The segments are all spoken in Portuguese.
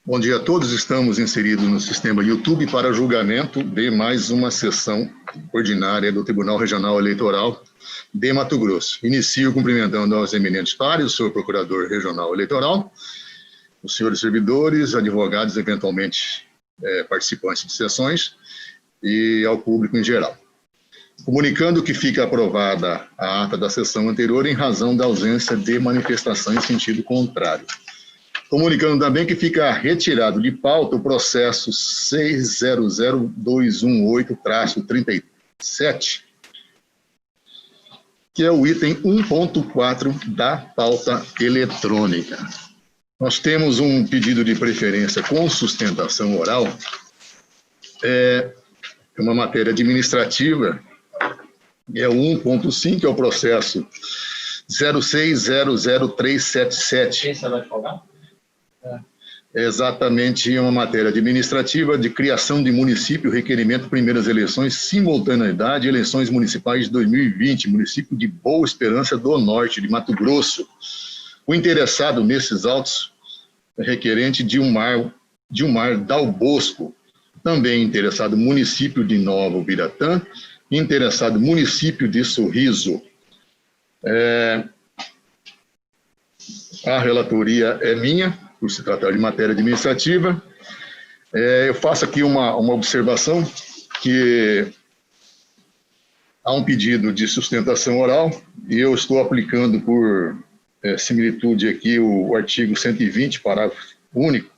Bom dia a todos, estamos inseridos no sistema YouTube para julgamento de mais uma sessão ordinária do Tribunal Regional Eleitoral de Mato Grosso. Inicio cumprimentando aos eminentes pares, o senhor Procurador Regional Eleitoral, os senhores servidores, advogados, eventualmente participantes de sessões, e ao público em geral. Comunicando que fica aprovada a ata da sessão anterior em razão da ausência de manifestação em sentido contrário. Comunicando também que fica retirado de pauta o processo 600218-37, que é o item 1.4 da pauta eletrônica. Nós temos um pedido de preferência com sustentação oral, uma matéria administrativa, é o 1.5, que é o processo 0600377. Quem você vai folgar? É exatamente uma matéria administrativa de criação de município, requerimento primeiras eleições, simultaneidade, eleições municipais de 2020, município de Boa Esperança do Norte, de Mato Grosso. O interessado nesses autos é requerente Dilmar Dal Bosco, também interessado município de Nova Ubiratã, interessado município de Sorriso. A relatoria é minha, por se tratar de matéria administrativa. Eu faço aqui uma observação, que há um pedido de sustentação oral, e eu estou aplicando por similitude aqui o artigo 120, parágrafo único,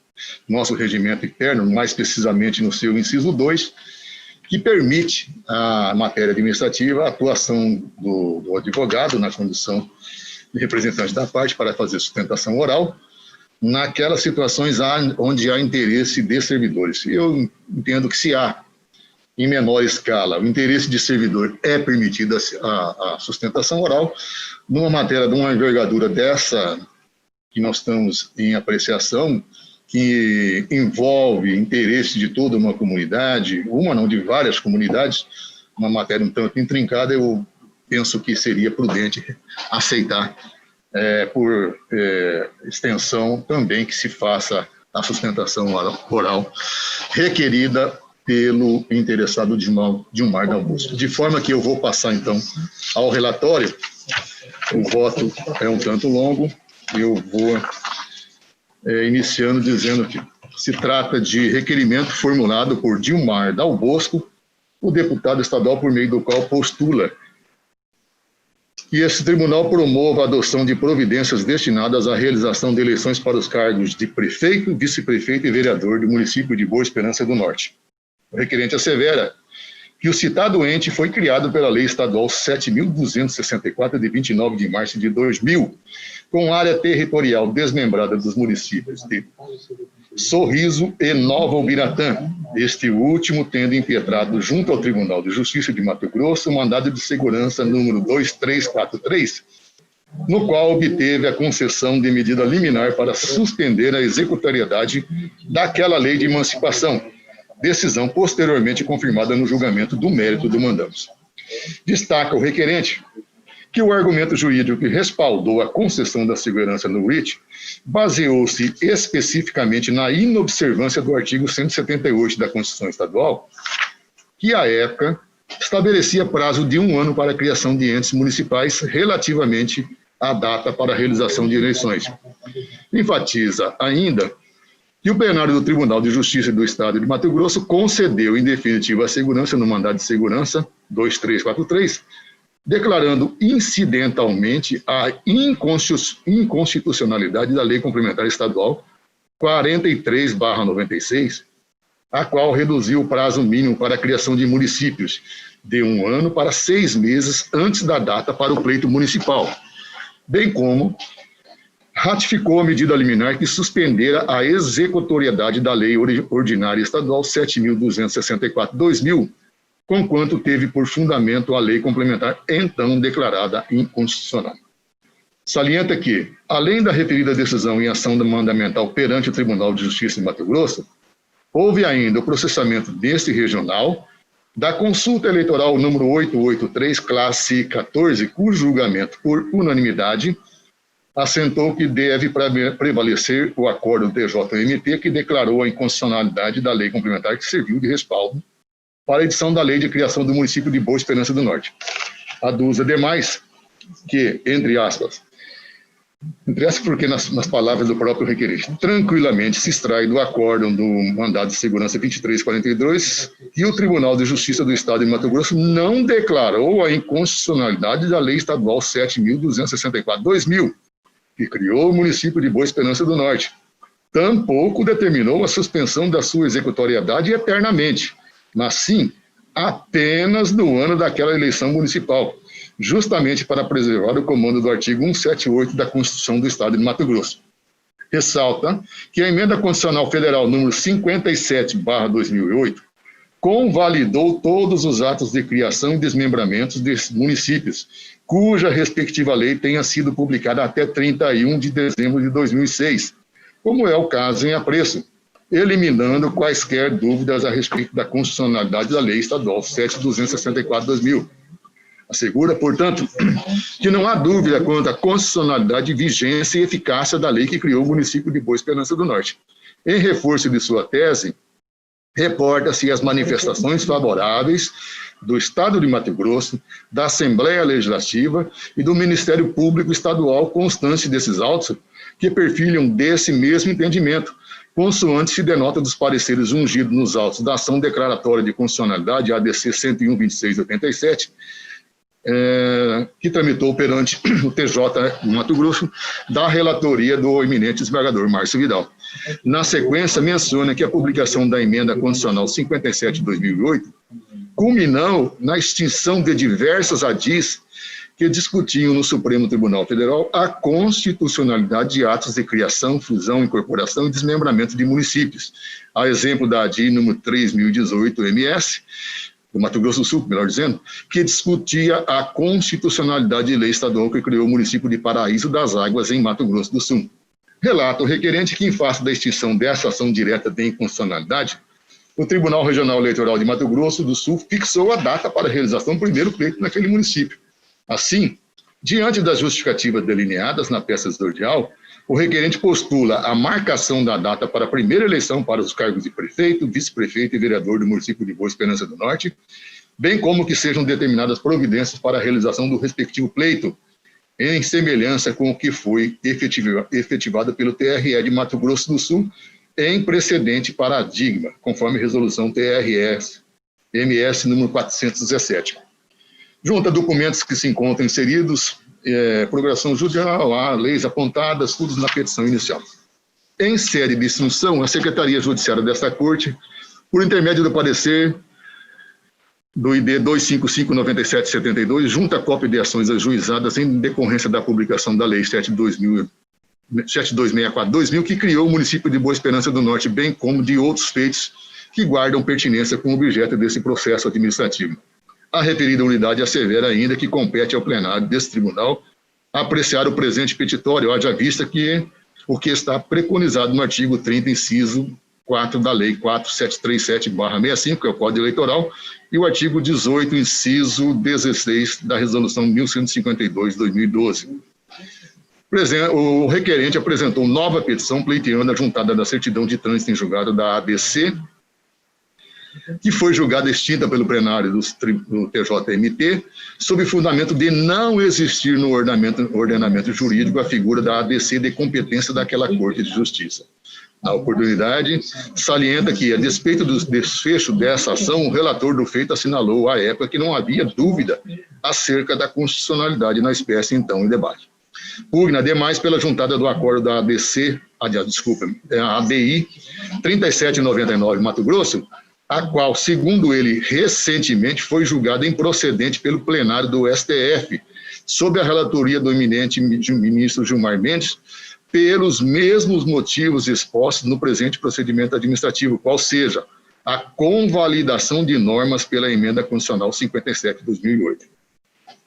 nosso regimento interno, mais precisamente no seu inciso 2, que permite à matéria administrativa a atuação do advogado na condição de representante da parte para fazer sustentação oral, naquelas situações onde há interesse de servidores. Eu entendo que se há, em menor escala, o interesse de servidor, é permitida a sustentação oral, numa matéria de uma envergadura dessa, que nós estamos em apreciação, que envolve interesse de toda uma comunidade, uma não, de várias comunidades, uma matéria um tanto intrincada, eu penso que seria prudente aceitar por extensão também que se faça a sustentação oral requerida pelo interessado Dilmar Dal Bosco. De forma que eu vou passar, então, ao relatório. O voto é um tanto longo, eu vou iniciando dizendo que se trata de requerimento formulado por Dilmar Dal Bosco, o deputado estadual por meio do qual postula que esse tribunal promova a adoção de providências destinadas à realização de eleições para os cargos de prefeito, vice-prefeito e vereador do município de Boa Esperança do Norte. O requerente assevera que o citado ente foi criado pela Lei Estadual 7.264, de 29 de março de 2000, com área territorial desmembrada dos municípios de Sorriso e Nova Ubiratã, este último tendo impetrado junto ao Tribunal de Justiça de Mato Grosso o mandado de segurança número 2343, no qual obteve a concessão de medida liminar para suspender a executariedade daquela lei de emancipação, decisão posteriormente confirmada no julgamento do mérito do mandamus. Destaca o requerente que o argumento jurídico que respaldou a concessão da segurança no RIT baseou-se especificamente na inobservância do artigo 178 da Constituição Estadual, que, à época, estabelecia prazo de 1 ano para a criação de entes municipais relativamente à data para a realização de eleições. Enfatiza ainda que o plenário do Tribunal de Justiça do Estado de Mato Grosso concedeu, em definitiva, a segurança no mandado de segurança 2343, declarando incidentalmente a inconstitucionalidade da Lei Complementar Estadual 43/96, a qual reduziu o prazo mínimo para a criação de municípios de 1 ano para 6 meses antes da data para o pleito municipal, bem como ratificou a medida liminar que suspendera a executoriedade da Lei Ordinária Estadual 7.264/2000, conquanto teve por fundamento a lei complementar então declarada inconstitucional. Salienta que, além da referida decisão em ação mandamental perante o Tribunal de Justiça de Mato Grosso, houve ainda o processamento deste regional da consulta eleitoral número 883, classe 14, cujo julgamento por unanimidade assentou que deve prevalecer o acordo do TJMT, que declarou a inconstitucionalidade da lei complementar que serviu de respaldo para a edição da lei de criação do município de Boa Esperança do Norte. Aduz, ademais, que, entre aspas, porque nas palavras do próprio requerente, tranquilamente se extrai do acórdão do mandado de segurança 2342 que o Tribunal de Justiça do Estado de Mato Grosso não declarou a inconstitucionalidade da Lei Estadual 7.264/2000, que criou o município de Boa Esperança do Norte. Tampouco determinou a suspensão da sua executoriedade eternamente, mas sim apenas no ano daquela eleição municipal, justamente para preservar o comando do artigo 178 da Constituição do Estado de Mato Grosso. Ressalta que a Emenda Constitucional Federal número 57/2008 convalidou todos os atos de criação e desmembramentos desses municípios, cuja respectiva lei tenha sido publicada até 31 de dezembro de 2006, como é o caso em apreço, eliminando quaisquer dúvidas a respeito da constitucionalidade da Lei Estadual 7.264/2000. Assegura, portanto, que não há dúvida quanto à constitucionalidade, vigência e eficácia da lei que criou o município de Boa Esperança do Norte. Em reforço de sua tese, reporta-se as manifestações favoráveis do Estado de Mato Grosso, da Assembleia Legislativa e do Ministério Público Estadual constante desses autos, que perfilham desse mesmo entendimento, consoante se denota dos pareceres ungidos nos autos da ação declaratória de constitucionalidade ADC 101.2687, que tramitou perante o TJ Mato Grosso, da relatoria do eminente desembargador Márcio Vidal. Na sequência, menciona que a publicação da Emenda Constitucional 57/2008 culminou na extinção de diversas ADIs que discutiam no Supremo Tribunal Federal a constitucionalidade de atos de criação, fusão, incorporação e desmembramento de municípios. A exemplo da ADI número 3018-MS, do Mato Grosso do Sul, melhor dizendo, que discutia a constitucionalidade de lei estadual que criou o município de Paraíso das Águas, em Mato Grosso do Sul. Relata o requerente que, em face da extinção dessa ação direta de inconstitucionalidade, o Tribunal Regional Eleitoral de Mato Grosso do Sul fixou a data para a realização do primeiro pleito naquele município. Assim, diante das justificativas delineadas na peça exordial, o requerente postula a marcação da data para a primeira eleição para os cargos de prefeito, vice-prefeito e vereador do município de Boa Esperança do Norte, bem como que sejam determinadas providências para a realização do respectivo pleito, em semelhança com o que foi efetivado pelo TRE de Mato Grosso do Sul, em precedente paradigma, conforme resolução TRS-MS número 417. Junta documentos que se encontram inseridos, programação judicial, leis apontadas, tudo na petição inicial. Em sede de instrução, a Secretaria Judiciária desta Corte, por intermédio do parecer do ID 2559772, junta cópia de ações ajuizadas em decorrência da publicação da Lei 7264/2000, que criou o município de Boa Esperança do Norte, bem como de outros feitos que guardam pertinência com o objeto desse processo administrativo. A referida unidade assevera ainda que compete ao plenário desse tribunal apreciar o presente petitório, haja vista que o que está preconizado no artigo 30, inciso 4 da Lei 4737/65, que é o Código Eleitoral, e o artigo 18, inciso 16 da Resolução 1152/2012. O requerente apresentou nova petição pleiteando a juntada da certidão de trânsito em julgado da ADC, que foi julgada extinta pelo plenário do TJMT, sob fundamento de não existir no ordenamento jurídico a figura da ADC de competência daquela Corte de Justiça. Na oportunidade, salienta que, a despeito do desfecho dessa ação, o relator do feito assinalou à época que não havia dúvida acerca da constitucionalidade na espécie então em debate. Pugna, ademais, pela juntada do acordo da ADI 3799 Mato Grosso, a qual, segundo ele, recentemente foi julgada improcedente pelo plenário do STF, sob a relatoria do eminente ministro Gilmar Mendes, pelos mesmos motivos expostos no presente procedimento administrativo, qual seja a convalidação de normas pela Emenda Constitucional 57/2008.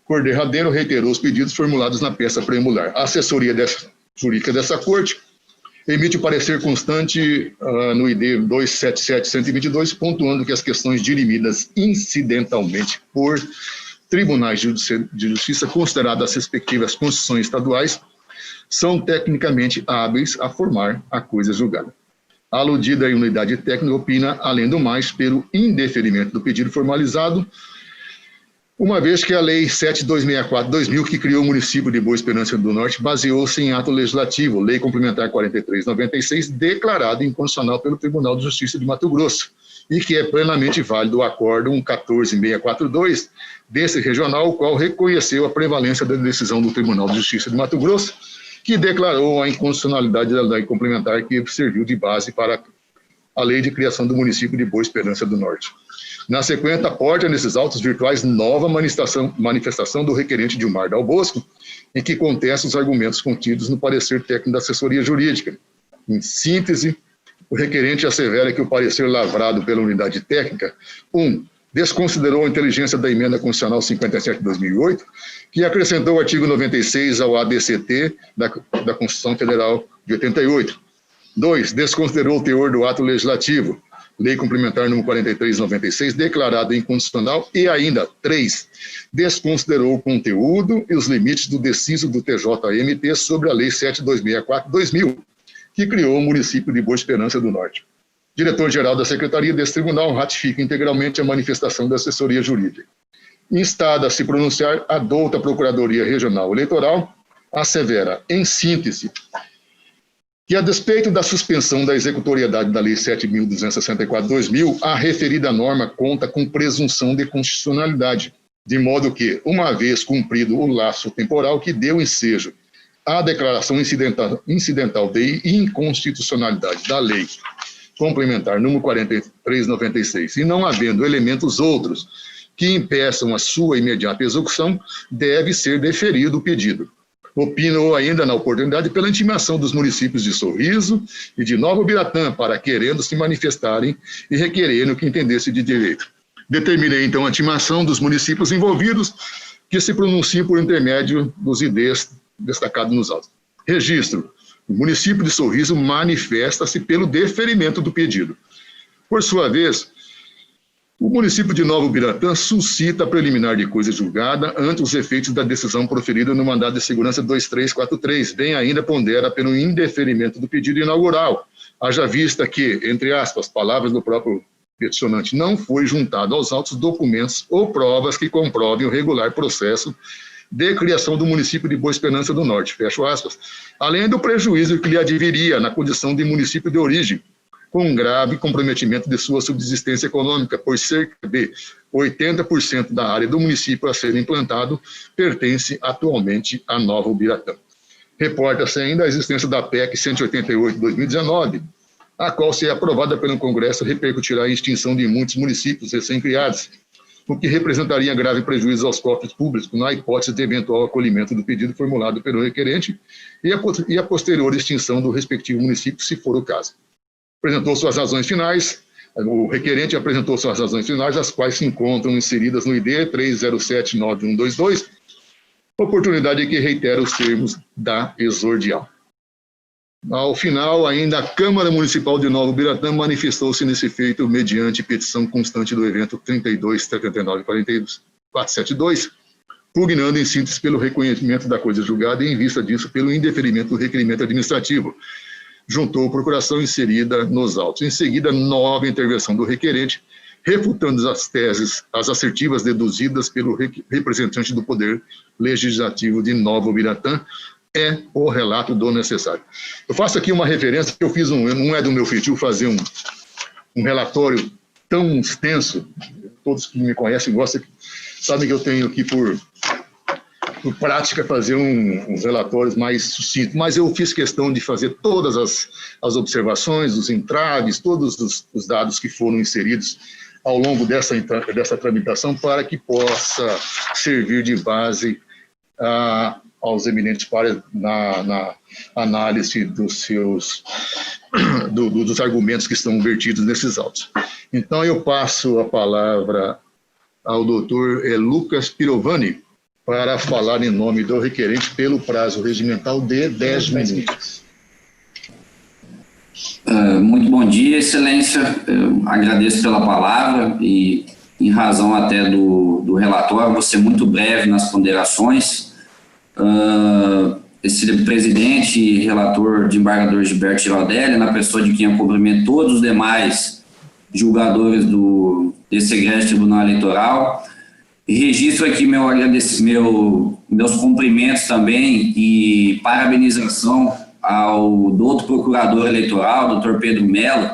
Por derradeiro, reiterou os pedidos formulados na peça preambular. A assessoria jurídica dessa Corte emite o parecer constante no ID 277-122, pontuando que as questões dirimidas incidentalmente por tribunais de justiça, consideradas as respectivas constituições estaduais, são tecnicamente hábeis a formar a coisa julgada. A aludida unidade técnica opina, além do mais, pelo indeferimento do pedido formalizado, uma vez que a Lei 7.264/2000, que criou o município de Boa Esperança do Norte, baseou-se em ato legislativo, Lei Complementar 43/96, declarado inconstitucional pelo Tribunal de Justiça de Mato Grosso, e que é plenamente válido o Acórdão 14.642 desse regional, o qual reconheceu a prevalência da decisão do Tribunal de Justiça de Mato Grosso, que declarou a inconstitucionalidade da lei complementar que serviu de base para a lei de criação do município de Boa Esperança do Norte. Na sequência, aporta nesses autos virtuais nova manifestação do requerente Dilmar Dal Bosco, em que contesta os argumentos contidos no parecer técnico da assessoria jurídica. Em síntese, o requerente assevera que o parecer lavrado pela unidade técnica, 1. Desconsiderou a inteligência da emenda constitucional 57 de 2008, que acrescentou o artigo 96 ao ADCT da Constituição Federal de 88. 2. Desconsiderou o teor do ato legislativo, Lei Complementar número 43/96, declarado inconstitucional, e ainda 3. Desconsiderou o conteúdo e os limites do deciso do TJMT sobre a Lei 7.264/2000, que criou o município de Boa Esperança do Norte. Diretor-geral da Secretaria desse Tribunal ratifica integralmente a manifestação da assessoria jurídica. Instada a se pronunciar, a douta Procuradoria Regional Eleitoral assevera, em síntese, que, a despeito da suspensão da executoriedade da Lei 7.264/2000, a referida norma conta com presunção de constitucionalidade, de modo que, uma vez cumprido o laço temporal que deu ensejo à declaração incidental de inconstitucionalidade da Lei Complementar número 43/96, e não havendo elementos outros que impeçam a sua imediata execução, deve ser deferido o pedido. Opino ainda na oportunidade pela intimação dos municípios de Sorriso e de Nova Ubiratã para querendo se manifestarem e requererem o que entendesse de direito. Determinei, então, a intimação dos municípios envolvidos que se pronunciem por intermédio dos IDs destacados nos autos. Registro. O município de Sorriso manifesta-se pelo deferimento do pedido. Por sua vez, o município de Nova Ubiratã suscita a preliminar de coisa julgada ante os efeitos da decisão proferida no mandado de segurança 2343, bem ainda pondera pelo indeferimento do pedido inaugural, haja vista que, entre aspas, palavras do próprio peticionante, não foi juntado aos autos documentos ou provas que comprovem o regular processo de criação do município de Boa Esperança do Norte, fecho aspas, além do prejuízo que lhe adviria na condição de município de origem, com um grave comprometimento de sua subsistência econômica, pois cerca de 80% da área do município a ser implantado pertence atualmente a Nova Ubiratã. Reporta-se ainda a existência da PEC 188 de 2019, a qual, se aprovada pelo Congresso, repercutirá a extinção de muitos municípios recém-criados, o que representaria grave prejuízo aos cofres públicos na hipótese de eventual acolhimento do pedido formulado pelo requerente e a posterior extinção do respectivo município, se for o caso. Apresentou suas razões finais, o requerente apresentou suas razões finais, as quais se encontram inseridas no ID 3079122, oportunidade que reitera os termos da exordial. Ao final, ainda a Câmara Municipal de Nova Ubiratã manifestou-se nesse feito mediante petição constante do evento 32.79.472, pugnando em síntese pelo reconhecimento da coisa julgada e, em vista disso, pelo indeferimento do requerimento administrativo. Juntou procuração inserida nos autos. Em seguida, nova intervenção do requerente, refutando as teses, as assertivas deduzidas pelo representante do Poder Legislativo de Nova Ubiratã, é o relato do necessário. Eu faço aqui uma referência que eu fiz, não é do meu feitio fazer um relatório tão extenso, todos que me conhecem gostam, sabem que eu tenho aqui por prática fazer uns relatórios mais sucintos, mas eu fiz questão de fazer todas as observações, os entraves, todos os dados que foram inseridos ao longo dessa tramitação para que possa servir de base aos eminentes pares na análise dos argumentos que estão vertidos nesses autos. Então, eu passo a palavra ao doutor Lucas Pirovani, para falar em nome do requerente pelo prazo regimental de 10 minutos. Muito bom dia, Excelência. Eu agradeço pela palavra e, em razão até do relatório, vou ser muito breve nas ponderações. esse presidente e relator desembargador Gilberto Giraldelli, na pessoa de quem eu cumprimento todos os demais julgadores desse egresso Tribunal Eleitoral. E registro aqui meus cumprimentos também e parabenização ao doutor procurador eleitoral, Dr. Pedro Mello,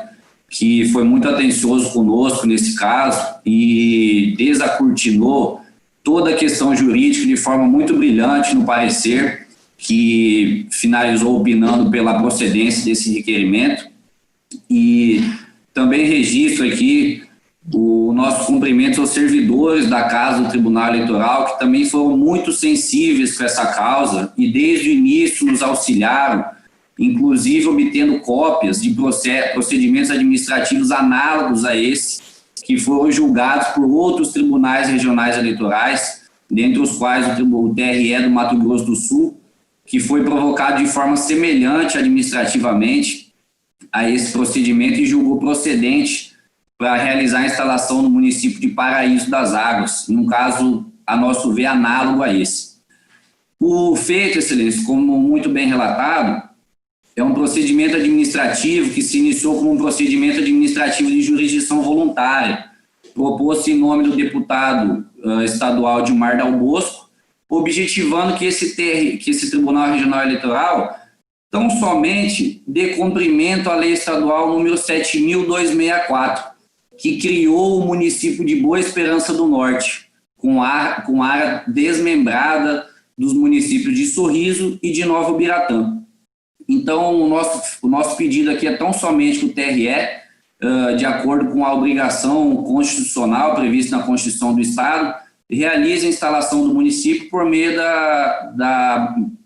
que foi muito atencioso conosco nesse caso e desacortinou toda a questão jurídica de forma muito brilhante no parecer, que finalizou opinando pela procedência desse requerimento. E também registro aqui o nosso cumprimento aos servidores da Casa do Tribunal Eleitoral, que também foram muito sensíveis com essa causa e desde o início nos auxiliaram, inclusive obtendo cópias de procedimentos administrativos análogos a esse, que foram julgados por outros tribunais regionais eleitorais, dentre os quais o TRE do Mato Grosso do Sul, que foi provocado de forma semelhante administrativamente a esse procedimento e julgou procedente para realizar a instalação no município de Paraíso das Águas, num caso, a nosso ver, análogo a esse. O feito, Excelência, como muito bem relatado, é um procedimento administrativo que se iniciou como um procedimento administrativo de jurisdição voluntária, proposto em nome do deputado estadual Dilmar Dal Bosco, objetivando que esse Tribunal Regional Eleitoral tão somente dê cumprimento à Lei Estadual número 7.264, que criou o município de Boa Esperança do Norte, com área desmembrada dos municípios de Sorriso e de Nova Ubiratã. Então, o nosso pedido aqui é tão somente que o TRE, de acordo com a obrigação constitucional prevista na Constituição do Estado, realize a instalação do município por meio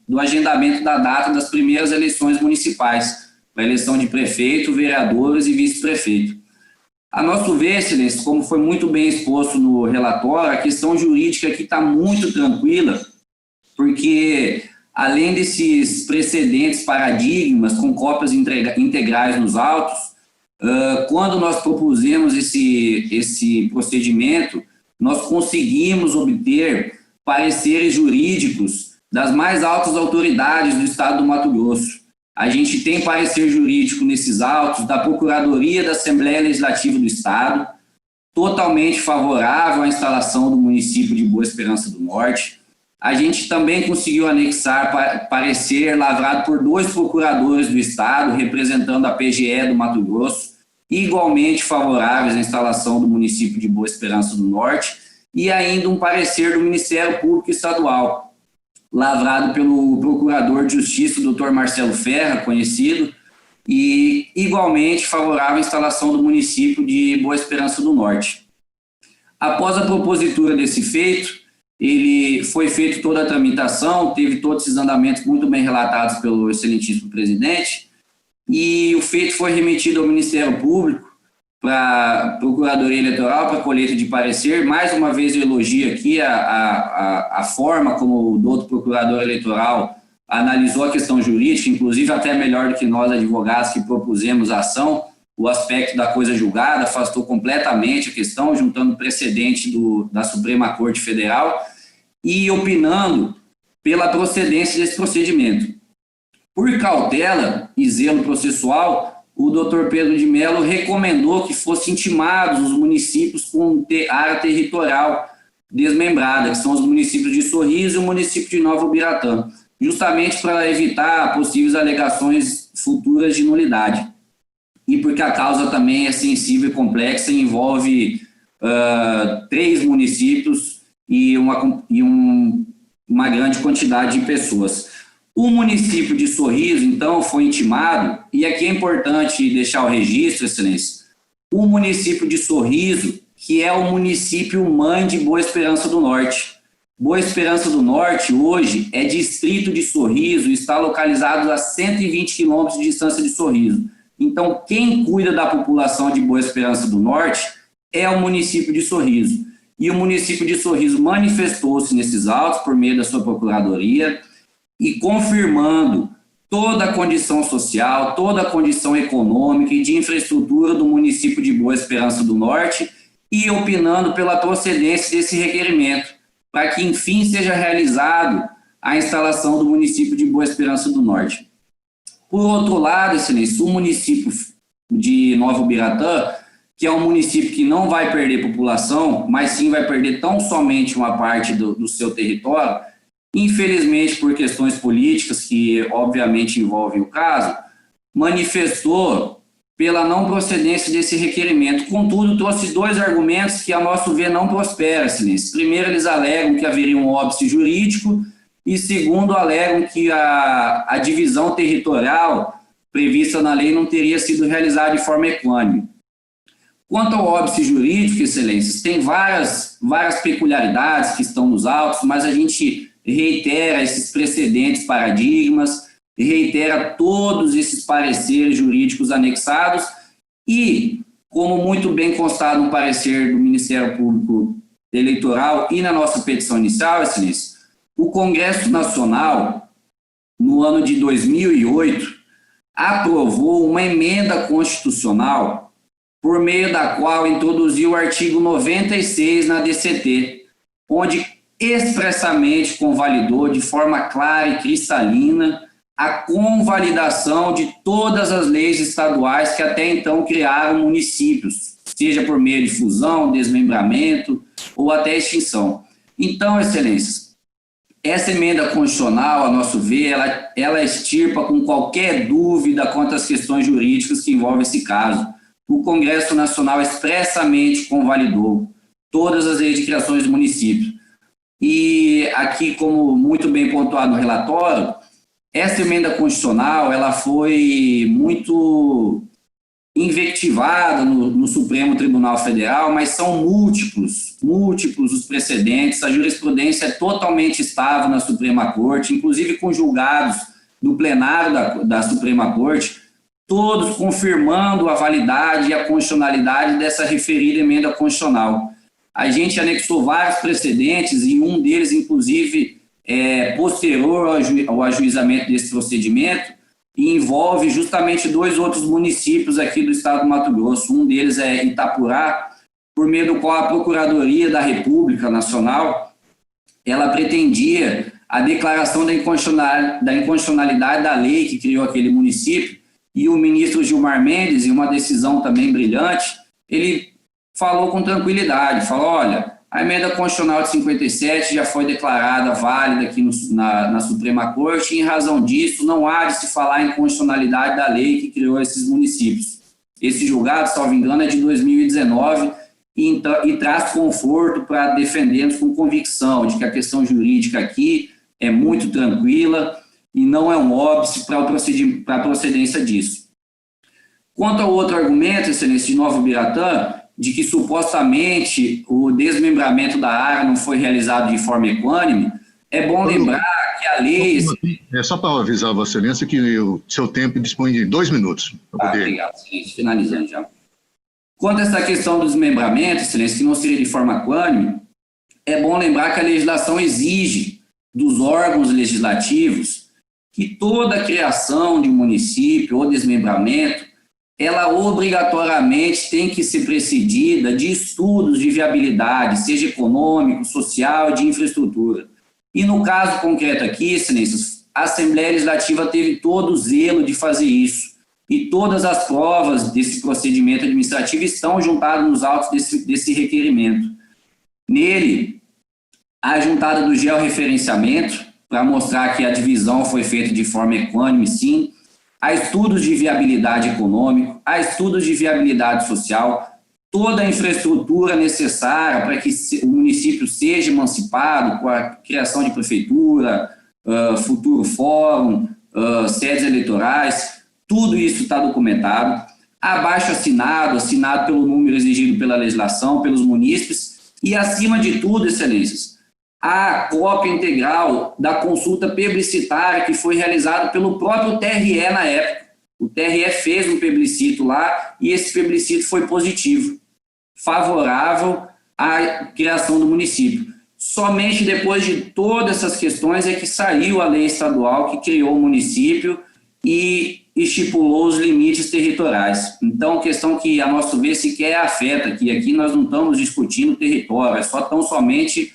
do agendamento da data das primeiras eleições municipais, para a eleição de prefeito, vereadores e vice-prefeito. A nosso ver, Excelência, como foi muito bem exposto no relatório, a questão jurídica aqui está muito tranquila, porque além desses precedentes paradigmas com cópias integrais nos autos, quando nós propusemos esse procedimento, nós conseguimos obter pareceres jurídicos das mais altas autoridades do Estado do Mato Grosso. A gente tem parecer jurídico nesses autos da Procuradoria da Assembleia Legislativa do Estado, totalmente favorável à instalação do município de Boa Esperança do Norte. A gente também conseguiu anexar parecer lavrado por 2 procuradores do Estado, representando a PGE do Mato Grosso, igualmente favoráveis à instalação do município de Boa Esperança do Norte, e ainda um parecer do Ministério Público Estadual, lavrado pelo Procurador de Justiça, Dr. Marcelo Ferra, conhecido, e igualmente favorável à instalação do município de Boa Esperança do Norte. Após a propositura desse feito, ele foi feita toda a tramitação, teve todos esses andamentos muito bem relatados pelo excelentíssimo presidente, e o feito foi remetido ao Ministério Público, para a Procuradoria Eleitoral, para a colheita de parecer. Mais uma vez eu elogio aqui a forma como o doutor Procurador Eleitoral analisou a questão jurídica, inclusive até melhor do que nós, advogados, que propusemos a ação. O aspecto da coisa julgada afastou completamente a questão, juntando precedente da Suprema Corte Federal e opinando pela procedência desse procedimento. Por cautela e zelo processual, o doutor Pedro de Mello recomendou que fossem intimados os municípios com área territorial desmembrada, que são os municípios de Sorriso e o município de Nova Ubiratã, justamente para evitar possíveis alegações futuras de nulidade. E porque a causa também é sensível e complexa e envolve 3 municípios e uma grande quantidade de pessoas. O município de Sorriso, então, foi intimado, e aqui é importante deixar o registro, Excelência, o município de Sorriso, que é o município mãe de Boa Esperança do Norte. Boa Esperança do Norte, hoje, é distrito de Sorriso e está localizado a 120 quilômetros de distância de Sorriso. Então, quem cuida da população de Boa Esperança do Norte é o município de Sorriso. E o município de Sorriso manifestou-se nesses autos por meio da sua procuradoria, e confirmando toda a condição social, toda a condição econômica e de infraestrutura do município de Boa Esperança do Norte e opinando pela procedência desse requerimento, para que, enfim, seja realizado a instalação do município de Boa Esperança do Norte. Por outro lado, excelência, o município de Nova Ubiratã, que é um município que não vai perder população, mas sim vai perder tão somente uma parte do seu território, infelizmente por questões políticas, que obviamente envolvem o caso, manifestou pela não procedência desse requerimento. Contudo, trouxe dois argumentos que, a nosso ver, não prosperam, excelência. Primeiro, eles alegam que haveria um óbice jurídico, e segundo, alegam que a divisão territorial prevista na lei não teria sido realizada de forma equânime. Quanto ao óbice jurídico, excelências, tem várias peculiaridades que estão nos autos, mas a gente reitera esses precedentes paradigmas, reitera todos esses pareceres jurídicos anexados e, como muito bem constado no parecer do Ministério Público Eleitoral e na nossa petição inicial, excelência, o Congresso Nacional, no ano de 2008, aprovou uma emenda constitucional por meio da qual introduziu o artigo 96 na DCT, onde expressamente convalidou de forma clara e cristalina a convalidação de todas as leis estaduais que até então criaram municípios, seja por meio de fusão, desmembramento ou até extinção. Então, excelências, essa emenda constitucional, a nosso ver, ela extirpa com qualquer dúvida quanto às questões jurídicas que envolvem esse caso. O Congresso Nacional expressamente convalidou todas as leis de criações do município. E aqui, como muito bem pontuado no relatório, essa emenda constitucional ela foi muito invectivada no Supremo Tribunal Federal, mas são múltiplos os precedentes. A jurisprudência é totalmente estável na Suprema Corte, inclusive com julgados do plenário da Suprema Corte, todos confirmando a validade e a constitucionalidade dessa referida emenda constitucional. A gente anexou vários precedentes e um deles, inclusive, posterior ao ajuizamento desse procedimento, e envolve justamente dois outros municípios aqui do estado do Mato Grosso. Um deles é Itapurá, por meio do qual a Procuradoria da República Nacional ela pretendia a declaração da inconstitucionalidade da lei que criou aquele município, e o ministro Gilmar Mendes, em uma decisão também brilhante, ele falou com tranquilidade, falou, olha, a emenda constitucional de 57 já foi declarada válida aqui na Suprema Corte e, em razão disso, não há de se falar em constitucionalidade da lei que criou esses municípios. Esse julgado, salvo engano, é de 2019 e traz conforto para defendermos com convicção de que a questão jurídica aqui é muito tranquila e não é um óbice para a procedência disso. Quanto ao outro argumento, excelência, de Nova Ubiratã, de que supostamente o desmembramento da área não foi realizado de forma equânime, é bom lembrar que a lei... É só para avisar a Vossa Excelência que o seu tempo dispõe de 2 minutos. Obrigado, excelência. Finalizando já. Quanto a essa questão do desmembramento, excelência, que não seria de forma equânime, é bom lembrar que a legislação exige dos órgãos legislativos que toda criação de um município ou desmembramento ela obrigatoriamente tem que ser precedida de estudos de viabilidade, seja econômico, social, de infraestrutura. E no caso concreto aqui, excelências, a Assembleia Legislativa teve todo o zelo de fazer isso. E todas as provas desse procedimento administrativo estão juntadas nos autos desse requerimento. Nele, a juntada do georreferenciamento, para mostrar que a divisão foi feita de forma equânime, sim, há estudos de viabilidade econômica, há estudos de viabilidade social, toda a infraestrutura necessária para que o município seja emancipado, com a criação de prefeitura, futuro fórum, sedes eleitorais, tudo isso está documentado. Abaixo assinado pelo número exigido pela legislação, pelos munícipes, e acima de tudo, excelências, a cópia integral da consulta plebiscitária que foi realizada pelo próprio TRE na época. O TRE fez um plebiscito lá e esse plebiscito foi positivo, favorável à criação do município. Somente depois de todas essas questões é que saiu a lei estadual que criou o município e estipulou os limites territoriais. Então, questão que, a nosso ver, sequer afeta, que aqui nós não estamos discutindo território, é só tão somente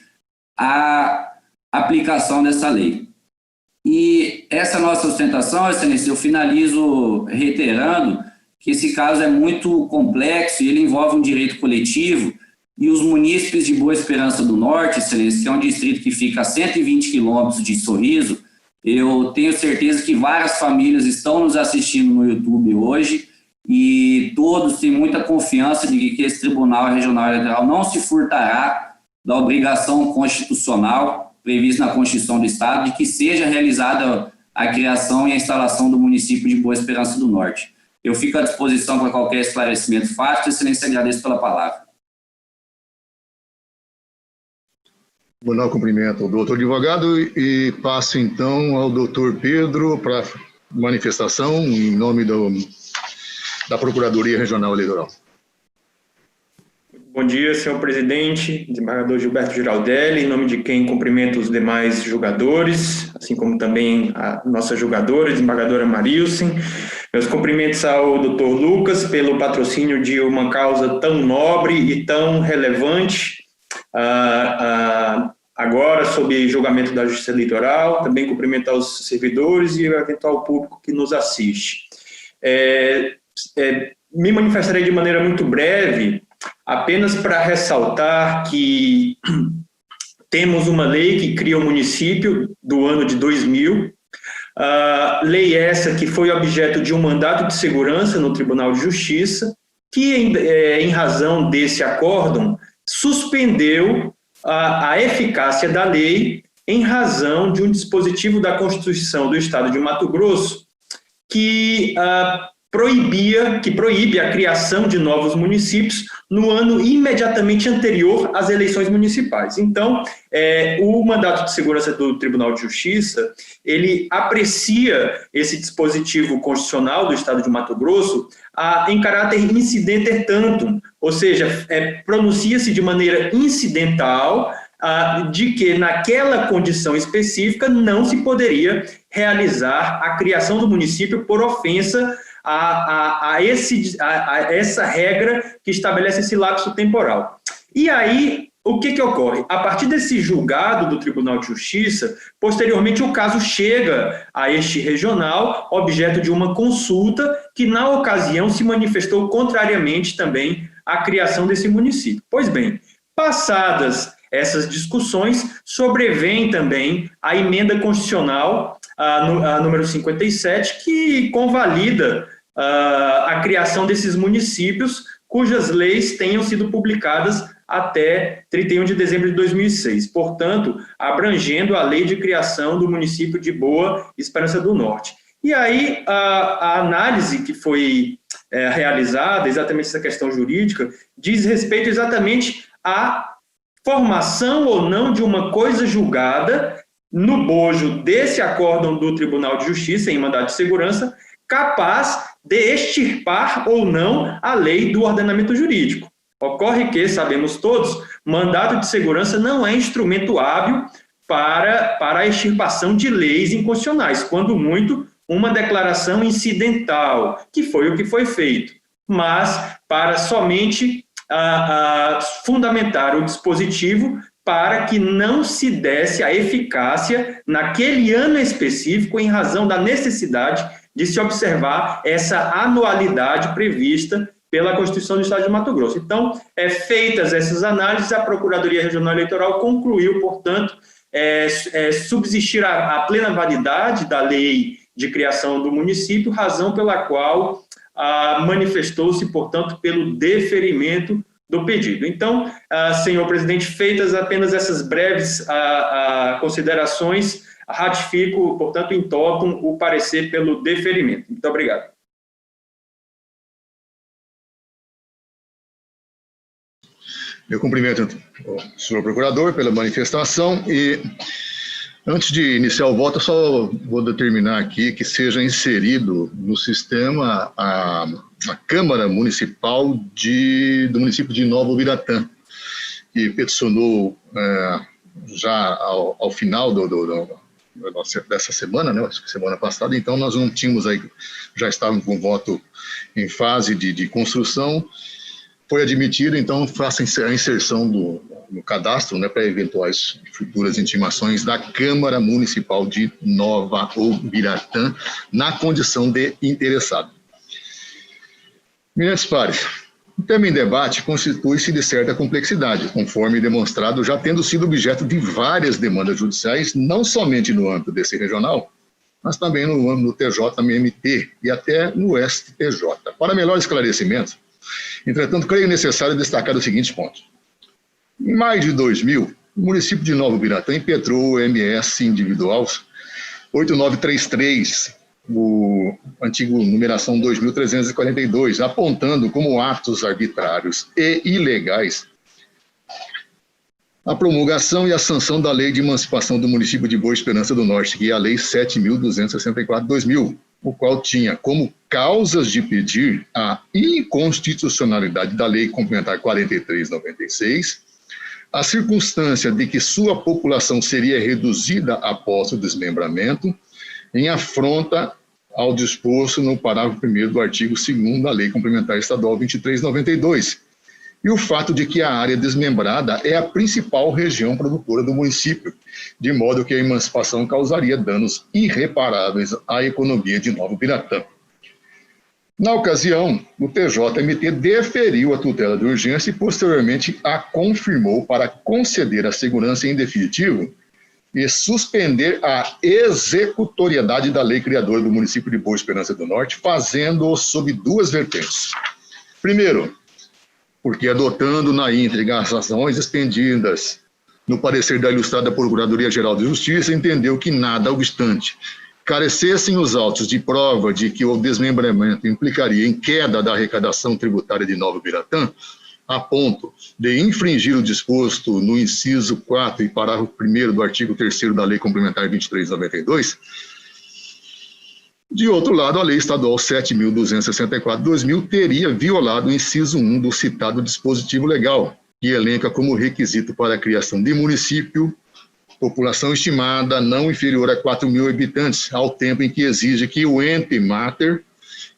a aplicação dessa lei. E essa nossa sustentação, Excelência, eu finalizo reiterando que esse caso é muito complexo e ele envolve um direito coletivo, e os munícipes de Boa Esperança do Norte, Excelência, que é um distrito que fica a 120 quilômetros de Sorriso, eu tenho certeza que várias famílias estão nos assistindo no YouTube hoje e todos têm muita confiança de que esse Tribunal Regional Eleitoral não se furtará da obrigação constitucional prevista na Constituição do Estado de que seja realizada a criação e a instalação do município de Boa Esperança do Norte. Eu fico à disposição para qualquer esclarecimento fácil. Excelência, agradeço pela palavra. Vou dar o cumprimento ao doutor advogado e passo, então, ao doutor Pedro para manifestação em nome da Procuradoria Regional Eleitoral. Bom dia, senhor presidente, desembargador Gilberto Giraldelli, em nome de quem cumprimento os demais julgadores, assim como também a nossa julgadora, desembargadora Marilsen. Meus cumprimentos ao doutor Lucas pelo patrocínio de uma causa tão nobre e tão relevante, agora sob julgamento da Justiça Eleitoral. Também cumprimento aos servidores e ao eventual público que nos assiste. Me manifestarei de maneira muito breve, apenas para ressaltar que temos uma lei que cria o município do ano de 2000, lei essa que foi objeto de um mandato de segurança no Tribunal de Justiça, que, em razão desse acórdão, suspendeu a eficácia da lei em razão de um dispositivo da Constituição do Estado de Mato Grosso que proíbe a criação de novos municípios no ano imediatamente anterior às eleições municipais. Então, o mandato de segurança do Tribunal de Justiça, ele aprecia esse dispositivo constitucional do Estado de Mato Grosso em caráter incidente tantum, ou seja, pronuncia-se de maneira incidental de que naquela condição específica não se poderia realizar a criação do município por ofensa a essa regra que estabelece esse lapso temporal. E aí, o que ocorre? A partir desse julgado do Tribunal de Justiça, posteriormente o caso chega a este regional, objeto de uma consulta, que na ocasião se manifestou contrariamente também à criação desse município. Pois bem, passadas essas discussões, sobrevém também a emenda constitucional, a número 57, que convalida a criação desses municípios, cujas leis tenham sido publicadas até 31 de dezembro de 2006, portanto, abrangendo a lei de criação do município de Boa Esperança do Norte. E aí, a análise que foi realizada, exatamente essa questão jurídica, diz respeito exatamente à formação ou não de uma coisa julgada no bojo desse acórdão do Tribunal de Justiça em mandado de segurança, capaz de extirpar ou não a lei do ordenamento jurídico. Ocorre que, sabemos todos, mandado de segurança não é instrumento hábil para a extirpação de leis inconstitucionais, quando muito uma declaração incidental, que foi o que foi feito, mas para somente fundamentar o dispositivo para que não se desse a eficácia naquele ano específico em razão da necessidade de se observar essa anualidade prevista pela Constituição do Estado de Mato Grosso. Então, feitas essas análises, a Procuradoria Regional Eleitoral concluiu, portanto, subsistir a plena validade da lei de criação do município, razão pela qual manifestou-se, portanto, pelo deferimento do pedido. Então, senhor presidente, feitas apenas essas breves considerações, ratifico, portanto, em totum o parecer pelo deferimento. Muito obrigado. Eu cumprimento o senhor procurador pela manifestação e, antes de iniciar o voto, eu só vou determinar aqui que seja inserido no sistema a Câmara Municipal do município de Nova Ubiratã, que peticionou já ao final dessa semana, né, semana passada. Então nós não tínhamos aí, já estávamos com voto em fase de construção, foi admitido, então faça a inserção no cadastro, né, para eventuais futuras intimações da Câmara Municipal de Nova Ubiratã, na condição de interessado. Eminentes pares, o tema em debate constitui-se de certa complexidade, conforme demonstrado já tendo sido objeto de várias demandas judiciais, não somente no âmbito desse regional, mas também no âmbito do TJMMT e até no STJ. Para melhor esclarecimento, entretanto, creio necessário destacar o seguinte ponto. Em maio de 2000, o município de Nova Ubiratã impetrou o MS individual 8933, o antigo numeração 2342, apontando como atos arbitrários e ilegais a promulgação e a sanção da Lei de Emancipação do Município de Boa Esperança do Norte, que é a Lei 7.264/2000, o qual tinha como causas de pedir a inconstitucionalidade da Lei Complementar 43/96, a circunstância de que sua população seria reduzida após o desmembramento, em afronta ao disposto no parágrafo 1º do artigo 2º da Lei Complementar Estadual 23/92, e o fato de que a área desmembrada é a principal região produtora do município, de modo que a emancipação causaria danos irreparáveis à economia de Nova Ubiratã. Na ocasião, o TJMT deferiu a tutela de urgência e posteriormente a confirmou para conceder a segurança em definitivo e suspender a executoriedade da lei criadora do município de Boa Esperança do Norte, fazendo-o sob duas vertentes. Primeiro, porque adotando na íntegra as razões expendidas no parecer da ilustrada Procuradoria-Geral de Justiça, entendeu que nada obstante carecessem os autos de prova de que o desmembramento implicaria em queda da arrecadação tributária de Nova Ubiratã, a ponto de infringir o disposto no inciso 4 e parágrafo 1º do artigo 3º da Lei Complementar 23/92, de outro lado, a Lei Estadual 7.264/2000 teria violado o inciso 1 do citado dispositivo legal, que elenca como requisito para a criação de município população estimada não inferior a 4.000 habitantes, ao tempo em que exige que o ente mater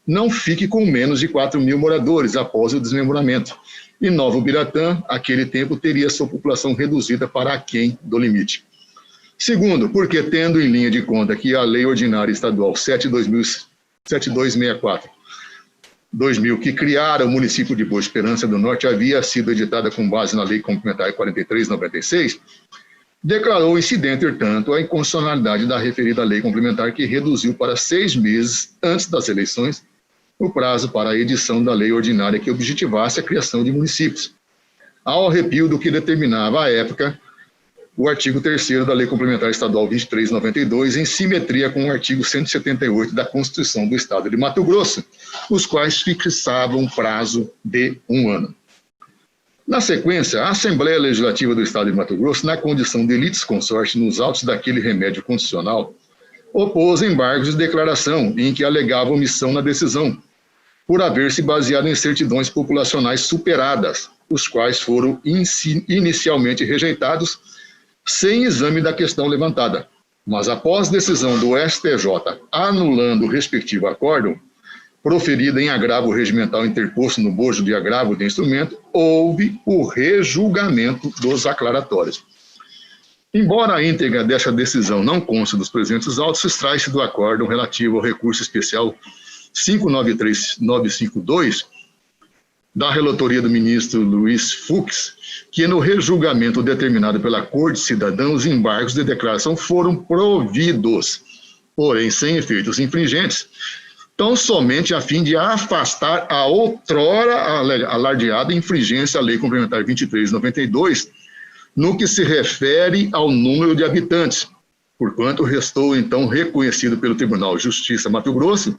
não fique com menos de 4.000 moradores após o desmembramento. E Nova Ubiratã, aquele tempo, teria sua população reduzida para aquém do limite. Segundo, porque tendo em linha de conta que a Lei Ordinária Estadual 7264/2000, que criara o município de Boa Esperança do Norte, havia sido editada com base na Lei Complementar 43/96, declarou incidente, entretanto, a inconstitucionalidade da referida lei complementar, que reduziu para 6 meses antes das eleições o prazo para a edição da lei ordinária que objetivasse a criação de municípios, ao arrepio do que determinava à época o artigo 3º da Lei Complementar Estadual 23/92, em simetria com o artigo 178 da Constituição do Estado de Mato Grosso, os quais fixavam um prazo de 1 ano. Na sequência, a Assembleia Legislativa do Estado de Mato Grosso, na condição de litisconsorte nos autos daquele remédio constitucional, opôs embargos de declaração em que alegava omissão na decisão, por haver se baseado em certidões populacionais superadas, os quais foram inicialmente rejeitados sem exame da questão levantada. Mas após decisão do STJ anulando o respectivo acórdão, proferida em agravo regimental interposto no bojo de agravo de instrumento, houve o rejulgamento dos aclaratórios. Embora a íntegra desta decisão não conste dos presentes autos, extrai-se do acórdão relativo ao recurso especial 593952, da relatoria do ministro Luiz Fux, que no rejulgamento determinado pela Corte Cidadã, os embargos de declaração foram providos, porém sem efeitos infringentes, tão somente a fim de afastar a outrora alardeada infringência à Lei Complementar 23/92, no que se refere ao número de habitantes, porquanto restou então reconhecido pelo Tribunal de Justiça Mato Grosso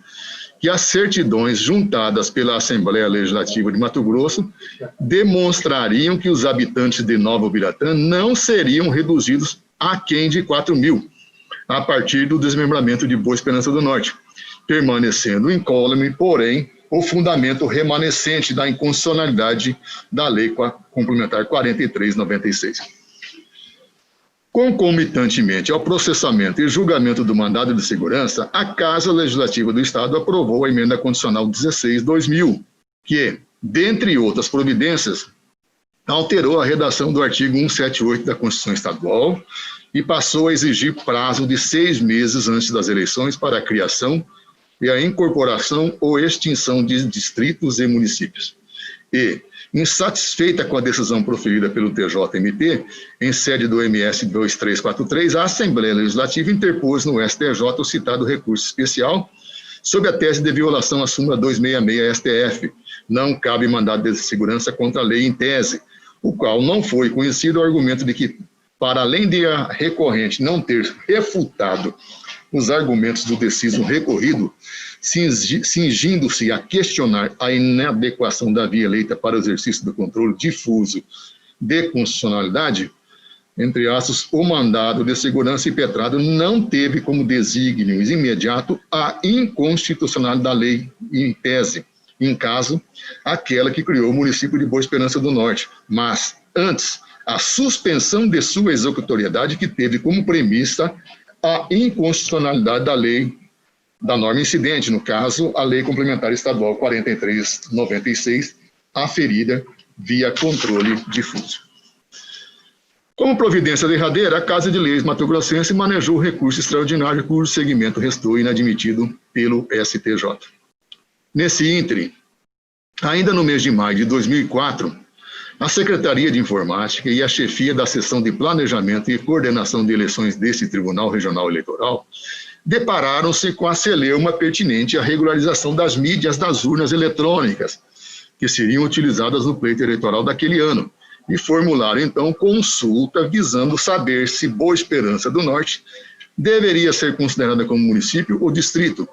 que as certidões juntadas pela Assembleia Legislativa de Mato Grosso demonstrariam que os habitantes de Nova Ubiratã não seriam reduzidos aquém de 4.000, a partir do desmembramento de Boa Esperança do Norte, permanecendo incólume, porém, o fundamento remanescente da inconstitucionalidade da Lei Complementar 43/96. Concomitantemente ao processamento e julgamento do mandado de segurança, a Casa Legislativa do Estado aprovou a emenda condicional 16/2000, que, dentre outras providências, alterou a redação do artigo 178 da Constituição Estadual e passou a exigir prazo de 6 meses antes das eleições para a criação e a incorporação ou extinção de distritos e municípios. E, insatisfeita com a decisão proferida pelo TJMT, em sede do MS 2343, a Assembleia Legislativa interpôs no STJ o citado recurso especial sob a tese de violação à súmula 266 STF. Não cabe mandado de segurança contra a lei em tese, o qual não foi conhecido o argumento de que, para além de a recorrente não ter refutado os argumentos do deciso recorrido, cingindo-se a questionar a inadequação da via eleita para o exercício do controle difuso de constitucionalidade, entre aspas, o mandado de segurança impetrado não teve como desígnio imediato a inconstitucionalidade da lei em tese, em caso, aquela que criou o município de Boa Esperança do Norte, mas, antes, a suspensão de sua executoriedade, que teve como premissa a inconstitucionalidade da lei, da norma incidente, no caso, a Lei Complementar Estadual 4396, aferida via controle difuso. Como providência derradeira, a Casa de Leis Mato Grossense manejou o recurso extraordinário cujo segmento restou inadmitido pelo STJ. Nesse ínterim, ainda no mês de maio de 2004, a Secretaria de Informática e a chefia da Seção de Planejamento e Coordenação de Eleições desse Tribunal Regional Eleitoral depararam-se com a celeuma pertinente à regularização das mídias das urnas eletrônicas, que seriam utilizadas no pleito eleitoral daquele ano, e formularam, então, consulta visando saber se Boa Esperança do Norte deveria ser considerada como município ou distrito,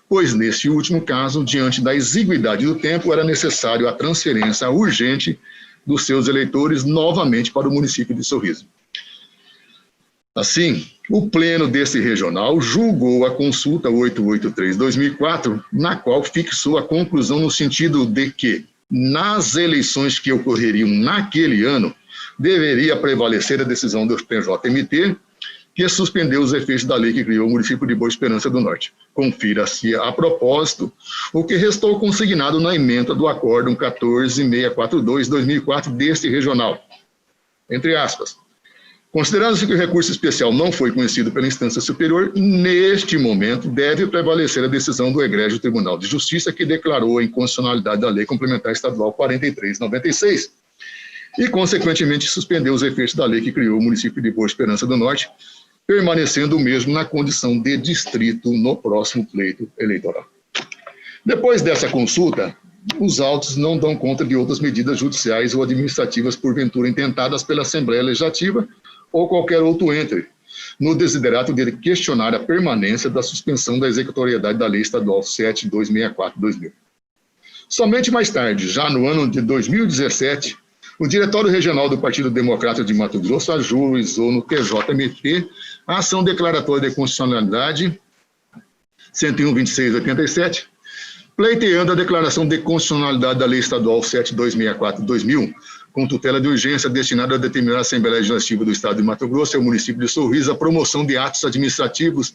pois, nesse último caso, diante da exiguidade do tempo, era necessário a transferência urgente dos seus eleitores novamente para o município de Sorriso. Assim, o pleno desse regional julgou a consulta 883/2004, na qual fixou a conclusão no sentido de que, nas eleições que ocorreriam naquele ano, deveria prevalecer a decisão do TJMT, que suspendeu os efeitos da lei que criou o município de Boa Esperança do Norte. Confira-se, a propósito, o que restou consignado na ementa do Acórdão 14642/2004 deste regional. Entre aspas, considerando-se que o recurso especial não foi conhecido pela instância superior, neste momento deve prevalecer a decisão do Egrégio Tribunal de Justiça, que declarou a inconstitucionalidade da Lei Complementar Estadual 4396 e, consequentemente, suspendeu os efeitos da lei que criou o município de Boa Esperança do Norte, permanecendo o mesmo na condição de distrito no próximo pleito eleitoral. Depois dessa consulta, os autos não dão conta de outras medidas judiciais ou administrativas porventura intentadas pela Assembleia Legislativa ou qualquer outro ente, no desiderato de questionar a permanência da suspensão da executoriedade da Lei Estadual 7264/2000. Somente mais tarde, já no ano de 2017, o Diretório Regional do Partido Democrata de Mato Grosso ajuizou no TJMT a ação declaratória de constitucionalidade 101.2687, pleiteando a declaração de constitucionalidade da Lei Estadual 7264/2000, com tutela de urgência destinada a determinar a Assembleia Legislativa do Estado de Mato Grosso e ao município de Sorriso a promoção de atos administrativos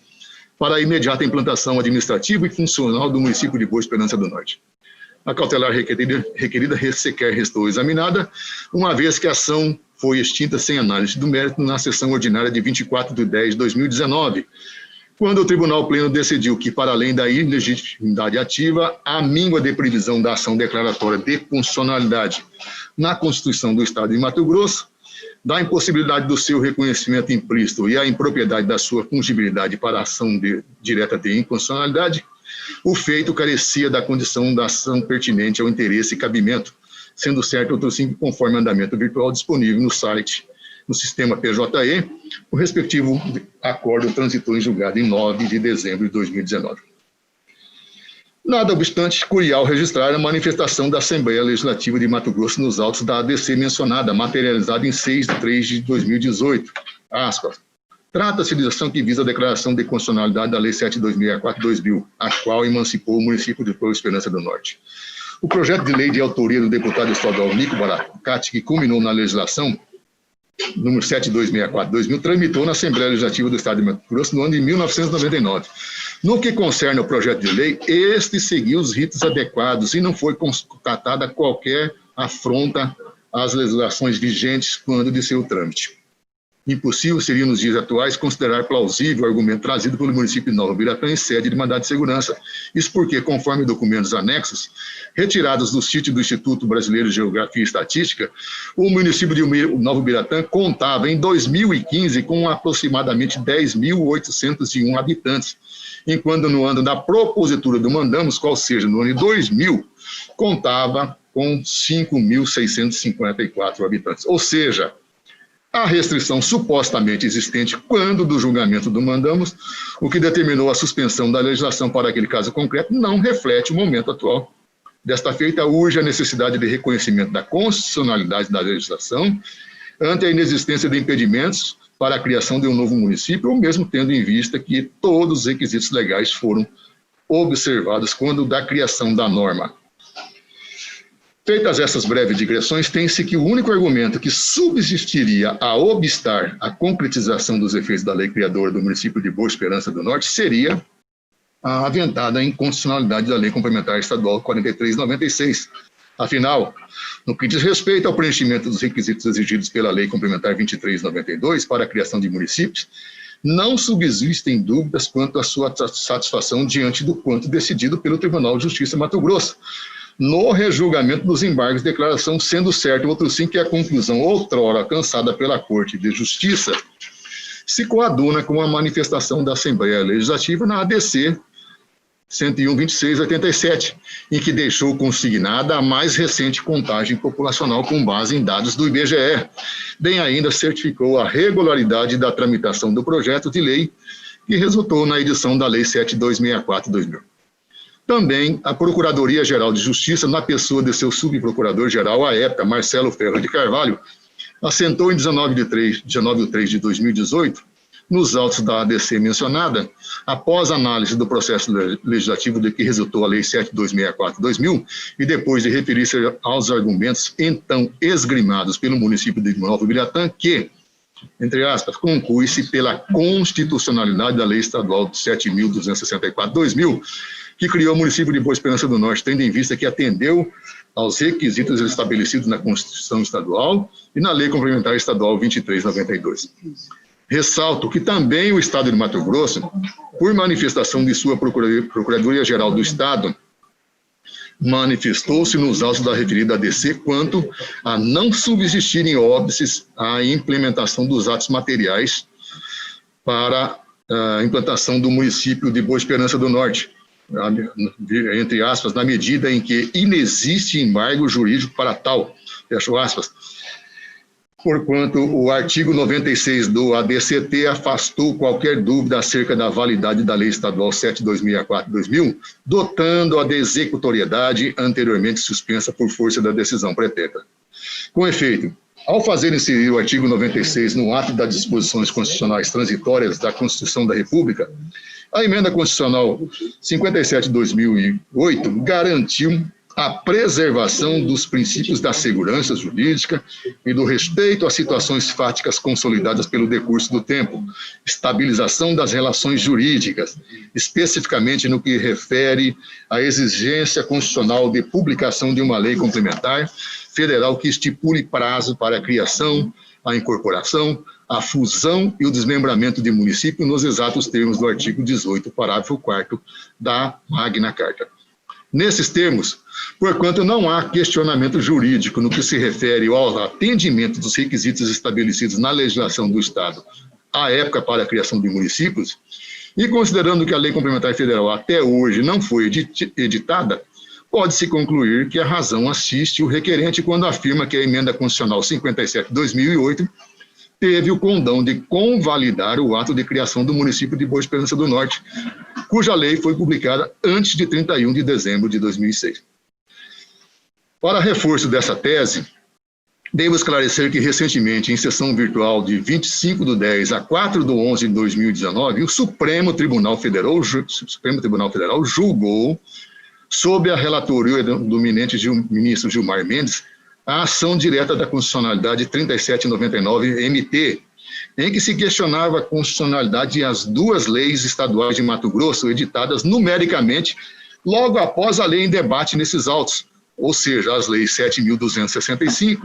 para a imediata implantação administrativa e funcional do município de Boa Esperança do Norte. A cautelar requerida sequer restou examinada, uma vez que a ação foi extinta sem análise do mérito na sessão ordinária de 24/10/2019, quando o Tribunal Pleno decidiu que, para além da ilegitimidade ativa, a míngua de previsão da ação declaratória de constitucionalidade na Constituição do Estado de Mato Grosso, da impossibilidade do seu reconhecimento implícito e a impropriedade da sua fungibilidade para a ação direta de inconstitucionalidade, o feito carecia da condição da ação pertinente ao interesse e cabimento, sendo certo outro sim, conforme andamento virtual disponível no site, no sistema PJE, o respectivo acordo transitou em julgado em 9 de dezembro de 2019. Nada obstante, curial registrar a manifestação da Assembleia Legislativa de Mato Grosso nos autos da ADC mencionada, materializada em 6 de 3 de 2018. Aspas. Trata-se de ação que visa a declaração de constitucionalidade da Lei 7264/2000, a qual emancipou o município de Boa Esperança do Norte. O projeto de lei de autoria do deputado estadual Nico Baracate, que culminou na legislação número 7264/2000, tramitou na Assembleia Legislativa do Estado de Mato Grosso no ano de 1999, No que concerne ao projeto de lei, este seguiu os ritos adequados e não foi constatada qualquer afronta às legislações vigentes quando de seu trâmite. Impossível seria, nos dias atuais, considerar plausível o argumento trazido pelo município de Nova Ubiratã em sede de mandado de segurança. Isso porque, conforme documentos anexos, retirados do sítio do Instituto Brasileiro de Geografia e Estatística, o município de Nova Ubiratã contava, em 2015, com aproximadamente 10.801 habitantes, enquanto no ano da propositura do mandamos, qual seja, no ano de 2000, contava com 5.654 habitantes. Ou seja, a restrição supostamente existente quando do julgamento do mandamos, o que determinou a suspensão da legislação para aquele caso concreto, não reflete o momento atual. Desta feita, urge a necessidade de reconhecimento da constitucionalidade da legislação ante a inexistência de impedimentos para a criação de um novo município, ou mesmo tendo em vista que todos os requisitos legais foram observados quando da criação da norma. Feitas essas breves digressões, tem-se que o único argumento que subsistiria a obstar a concretização dos efeitos da lei criadora do município de Boa Esperança do Norte seria a aventada inconstitucionalidade da Lei Complementar Estadual 43/96. Afinal, no que diz respeito ao preenchimento dos requisitos exigidos pela Lei Complementar 23/92 para a criação de municípios, não subsistem dúvidas quanto à sua satisfação diante do quanto decidido pelo Tribunal de Justiça de Mato Grosso, no rejulgamento dos embargos de declaração, sendo certo outro sim que a conclusão outrora alcançada pela Corte de Justiça se coaduna com a manifestação da Assembleia Legislativa na ADC 101/2687, em que deixou consignada a mais recente contagem populacional com base em dados do IBGE. Bem ainda certificou a regularidade da tramitação do projeto de lei que resultou na edição da Lei 7264/2000. Também a Procuradoria-Geral de Justiça, na pessoa de seu subprocurador-geral à época, Marcelo Ferro de Carvalho, assentou em 19 de 3 de 2018, nos autos da ADC mencionada, após análise do processo legislativo de que resultou a Lei 7264/2000, e depois de referir-se aos argumentos então esgrimados pelo município de Nova Ubiratã, que, entre aspas, conclui-se pela constitucionalidade da Lei Estadual 7.264/2000, que criou o município de Boa Esperança do Norte, tendo em vista que atendeu aos requisitos estabelecidos na Constituição Estadual e na Lei Complementar Estadual 23/92. Ressalto que também o Estado de Mato Grosso, por manifestação de sua Procuradoria-Geral do Estado, manifestou-se nos autos da referida ADC quanto a não subsistirem óbices à implementação dos atos materiais para a implantação do município de Boa Esperança do Norte, entre aspas, na medida em que inexiste embargo jurídico para tal, fecho aspas, porquanto o artigo 96 do ADCT afastou qualquer dúvida acerca da validade da Lei Estadual 7.264/2000, dotando-a de executoriedade anteriormente suspensa por força da decisão pretérita. Com efeito, ao fazer inserir o artigo 96 no ato das disposições constitucionais transitórias da Constituição da República, a emenda constitucional 57/2008 garantiu a preservação dos princípios da segurança jurídica e do respeito às situações fáticas consolidadas pelo decurso do tempo, estabilização das relações jurídicas, especificamente no que refere à exigência constitucional de publicação de uma lei complementar federal que estipule prazo para a criação, a incorporação, a fusão e o desmembramento de município nos exatos termos do artigo 18, parágrafo 4º da Magna Carta. Nesses termos, porquanto não há questionamento jurídico no que se refere ao atendimento dos requisitos estabelecidos na legislação do Estado à época para a criação de municípios, e considerando que a Lei Complementar Federal até hoje não foi editada, pode-se concluir que a razão assiste o requerente quando afirma que a Emenda Constitucional 57/2008 teve o condão de convalidar o ato de criação do município de Boa Esperança do Norte, cuja lei foi publicada antes de 31 de dezembro de 2006. Para reforço dessa tese, devo esclarecer que recentemente, em sessão virtual de 25/10 a 4/11 de 2019, o Supremo Tribunal Federal julgou, sob a relatoria do eminente ministro Gilmar Mendes, a ação direta da constitucionalidade 3799-MT, em que se questionava a constitucionalidade das duas leis estaduais de Mato Grosso, editadas numericamente logo após a lei em debate nesses autos, ou seja, as leis 7.265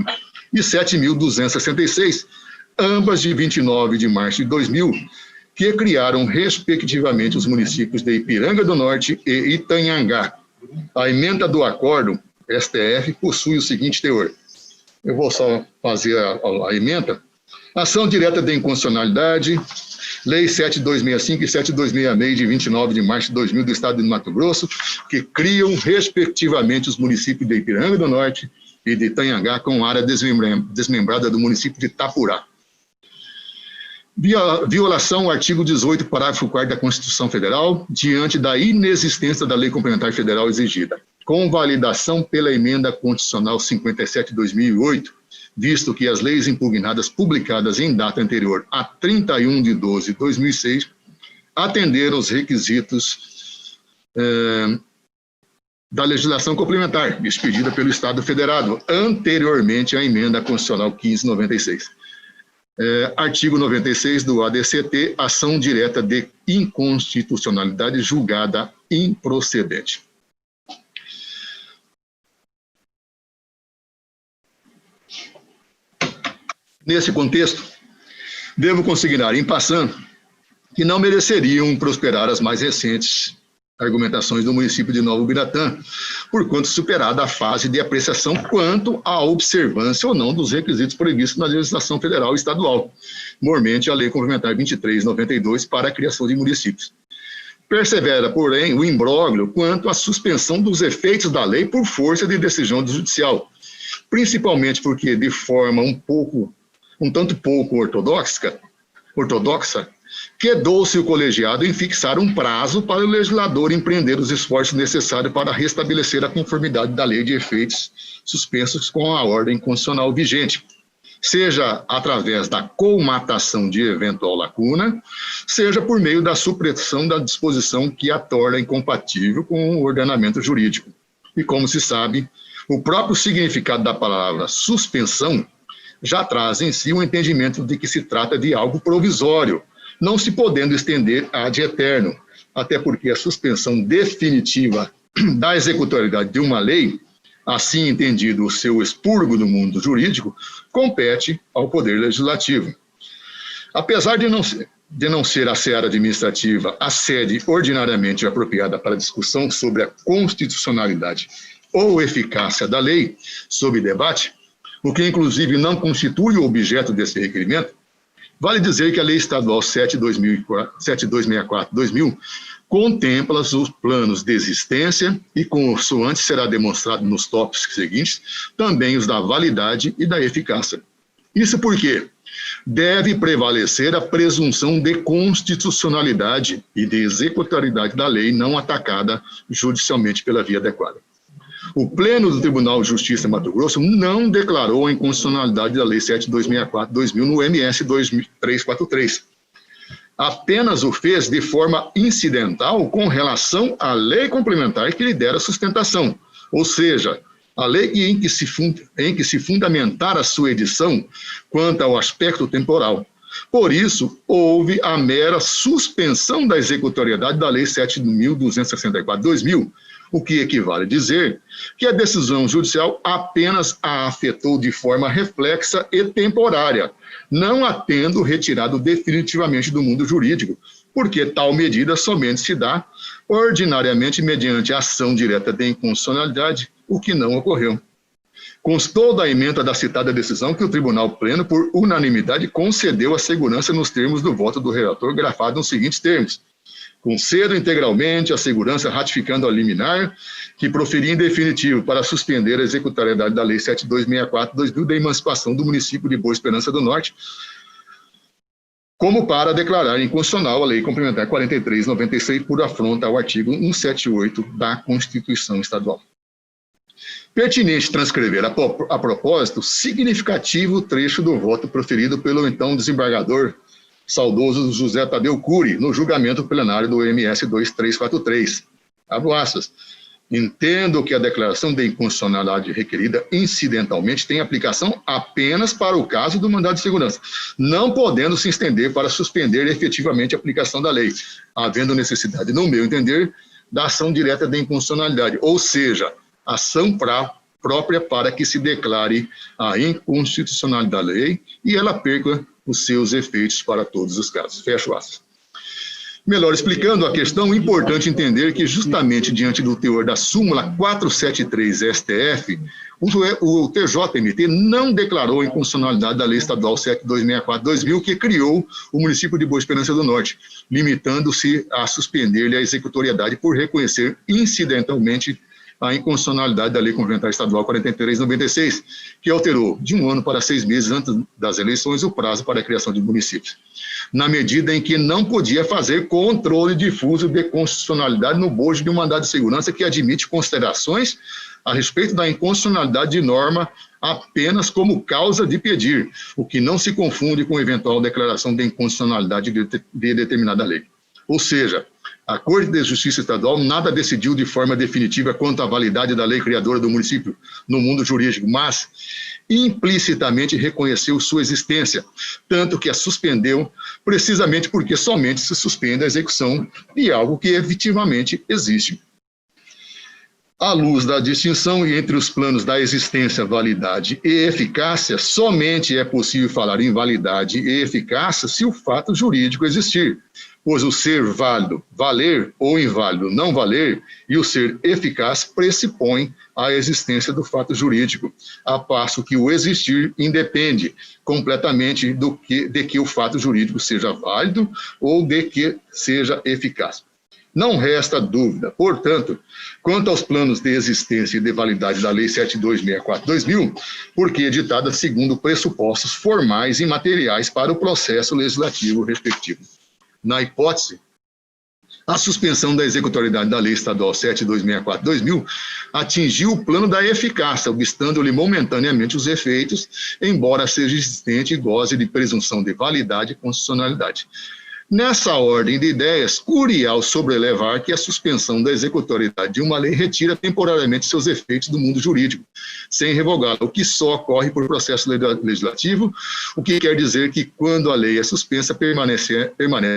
e 7.266, ambas de 29 de março de 2000, que criaram, respectivamente, os municípios de Ipiranga do Norte e Itanhangá. A emenda do acórdão STF possui o seguinte teor. Eu vou só fazer a emenda. Ação direta de inconstitucionalidade, Lei 7265 e 7266, de 29 de março de 2000, do Estado de Mato Grosso, que criam, respectivamente, os municípios de Ipiranga do Norte e de Itanhangá, com área desmembrada do município de Itapurá. Violação ao artigo 18, parágrafo 4º da Constituição Federal, diante da inexistência da Lei Complementar Federal exigida. Convalidação pela Emenda Constitucional 57/2008, visto que as leis impugnadas publicadas em data anterior a 31 de 12 de 2006 atenderam os requisitos da legislação complementar expedida pelo Estado Federado anteriormente à Emenda Constitucional 1596. Artigo 96 do ADCT, ação direta de inconstitucionalidade julgada improcedente. Nesse contexto, devo consignar, em passant, que não mereceriam prosperar as mais recentes argumentações do município de Nova Ubiratã, porquanto superada a fase de apreciação quanto à observância ou não dos requisitos previstos na legislação federal e estadual, mormente a Lei Complementar 2392 para a criação de municípios. Persevera, porém, o imbróglio quanto à suspensão dos efeitos da lei por força de decisão judicial, principalmente porque, de forma um tanto pouco ortodoxa, quedou-se o colegiado em fixar um prazo para o legislador empreender os esforços necessários para restabelecer a conformidade da lei de efeitos suspensos com a ordem constitucional vigente, seja através da colmatação de eventual lacuna, seja por meio da supressão da disposição que a torna incompatível com o ordenamento jurídico. E como se sabe, o próprio significado da palavra suspensão já traz em si o entendimento de que se trata de algo provisório, não se podendo estender ad eterno, até porque a suspensão definitiva da executoriedade de uma lei, assim entendido o seu expurgo do mundo jurídico, compete ao Poder Legislativo. Apesar de não ser a seara administrativa a sede ordinariamente apropriada para discussão sobre a constitucionalidade ou eficácia da lei sob debate, o que inclusive não constitui o objeto desse requerimento, vale dizer que a Lei Estadual 7264/2000 contempla os planos de existência e, consoante será demonstrado nos tópicos seguintes, também os da validade e da eficácia. Isso porque deve prevalecer a presunção de constitucionalidade e de executoriedade da lei não atacada judicialmente pela via adequada. O Pleno do Tribunal de Justiça de Mato Grosso não declarou a inconstitucionalidade da Lei 7264/2000 no MS 2343. Apenas o fez de forma incidental com relação à lei complementar que lhe dera sustentação, ou seja, a lei em que se fundamentar a sua edição quanto ao aspecto temporal. Por isso, houve a mera suspensão da executoriedade da Lei 7.264/2000, o que equivale a dizer que a decisão judicial apenas a afetou de forma reflexa e temporária, não a tendo retirado definitivamente do mundo jurídico, porque tal medida somente se dá ordinariamente mediante ação direta de inconstitucionalidade, o que não ocorreu. Constou da ementa da citada decisão que o Tribunal Pleno, por unanimidade, concedeu a segurança nos termos do voto do relator, grafado nos seguintes termos: concedo integralmente a segurança ratificando a liminar que proferia em definitivo para suspender a executoriedade da Lei 7264/2000 da emancipação do município de Boa Esperança do Norte, como para declarar inconstitucional a Lei Complementar 4396 por afronta ao artigo 178 da Constituição Estadual. Pertinente transcrever a propósito significativo trecho do voto proferido pelo então desembargador saudoso José Tadeu Cury, no julgamento plenário do MS 2343. Abro aspas. Entendo que a declaração de inconstitucionalidade requerida incidentalmente tem aplicação apenas para o caso do mandado de segurança, não podendo se estender para suspender efetivamente a aplicação da lei, havendo necessidade, no meu entender, da ação direta de inconstitucionalidade, ou seja, ação própria para que se declare a inconstitucionalidade da lei e ela perca os seus efeitos para todos os casos. Fecho aspas. Melhor explicando a questão, é importante entender que justamente diante do teor da súmula 473 STF, o TJMT não declarou a inconstitucionalidade da Lei Estadual 7264/2000, que criou o município de Boa Esperança do Norte, limitando-se a suspender-lhe a executoriedade por reconhecer incidentalmente a inconstitucionalidade da Lei Complementar Estadual 43/96, que alterou de 1 ano para 6 meses antes das eleições o prazo para a criação de municípios, na medida em que não podia fazer controle difuso de constitucionalidade no bojo de um mandado de segurança que admite considerações a respeito da inconstitucionalidade de norma apenas como causa de pedir, o que não se confunde com eventual declaração de inconstitucionalidade de determinada lei. Ou seja, a Corte de Justiça Estadual nada decidiu de forma definitiva quanto à validade da lei criadora do município no mundo jurídico, mas implicitamente reconheceu sua existência, tanto que a suspendeu precisamente porque somente se suspende a execução de algo que efetivamente existe. À luz da distinção entre os planos da existência, validade e eficácia, somente é possível falar em validade e eficácia se o fato jurídico existir, pois o ser válido, valer, ou inválido, não valer, e o ser eficaz pressupõe a existência do fato jurídico, a passo que o existir independe completamente de que o fato jurídico seja válido ou de que seja eficaz. Não resta dúvida, portanto, quanto aos planos de existência e de validade da Lei 7264/2000, porque editada segundo pressupostos formais e materiais para o processo legislativo respectivo. Na hipótese, a suspensão da executoriedade da Lei Estadual 7264/2000 atingiu o plano da eficácia, obstando-lhe momentaneamente os efeitos, embora seja existente e goze de presunção de validade e constitucionalidade. Nessa ordem de ideias, curial sobrelevar que a suspensão da executoriedade de uma lei retira temporariamente seus efeitos do mundo jurídico, sem revogá-la, o que só ocorre por processo legislativo, o que quer dizer que quando a lei é suspensa, permanece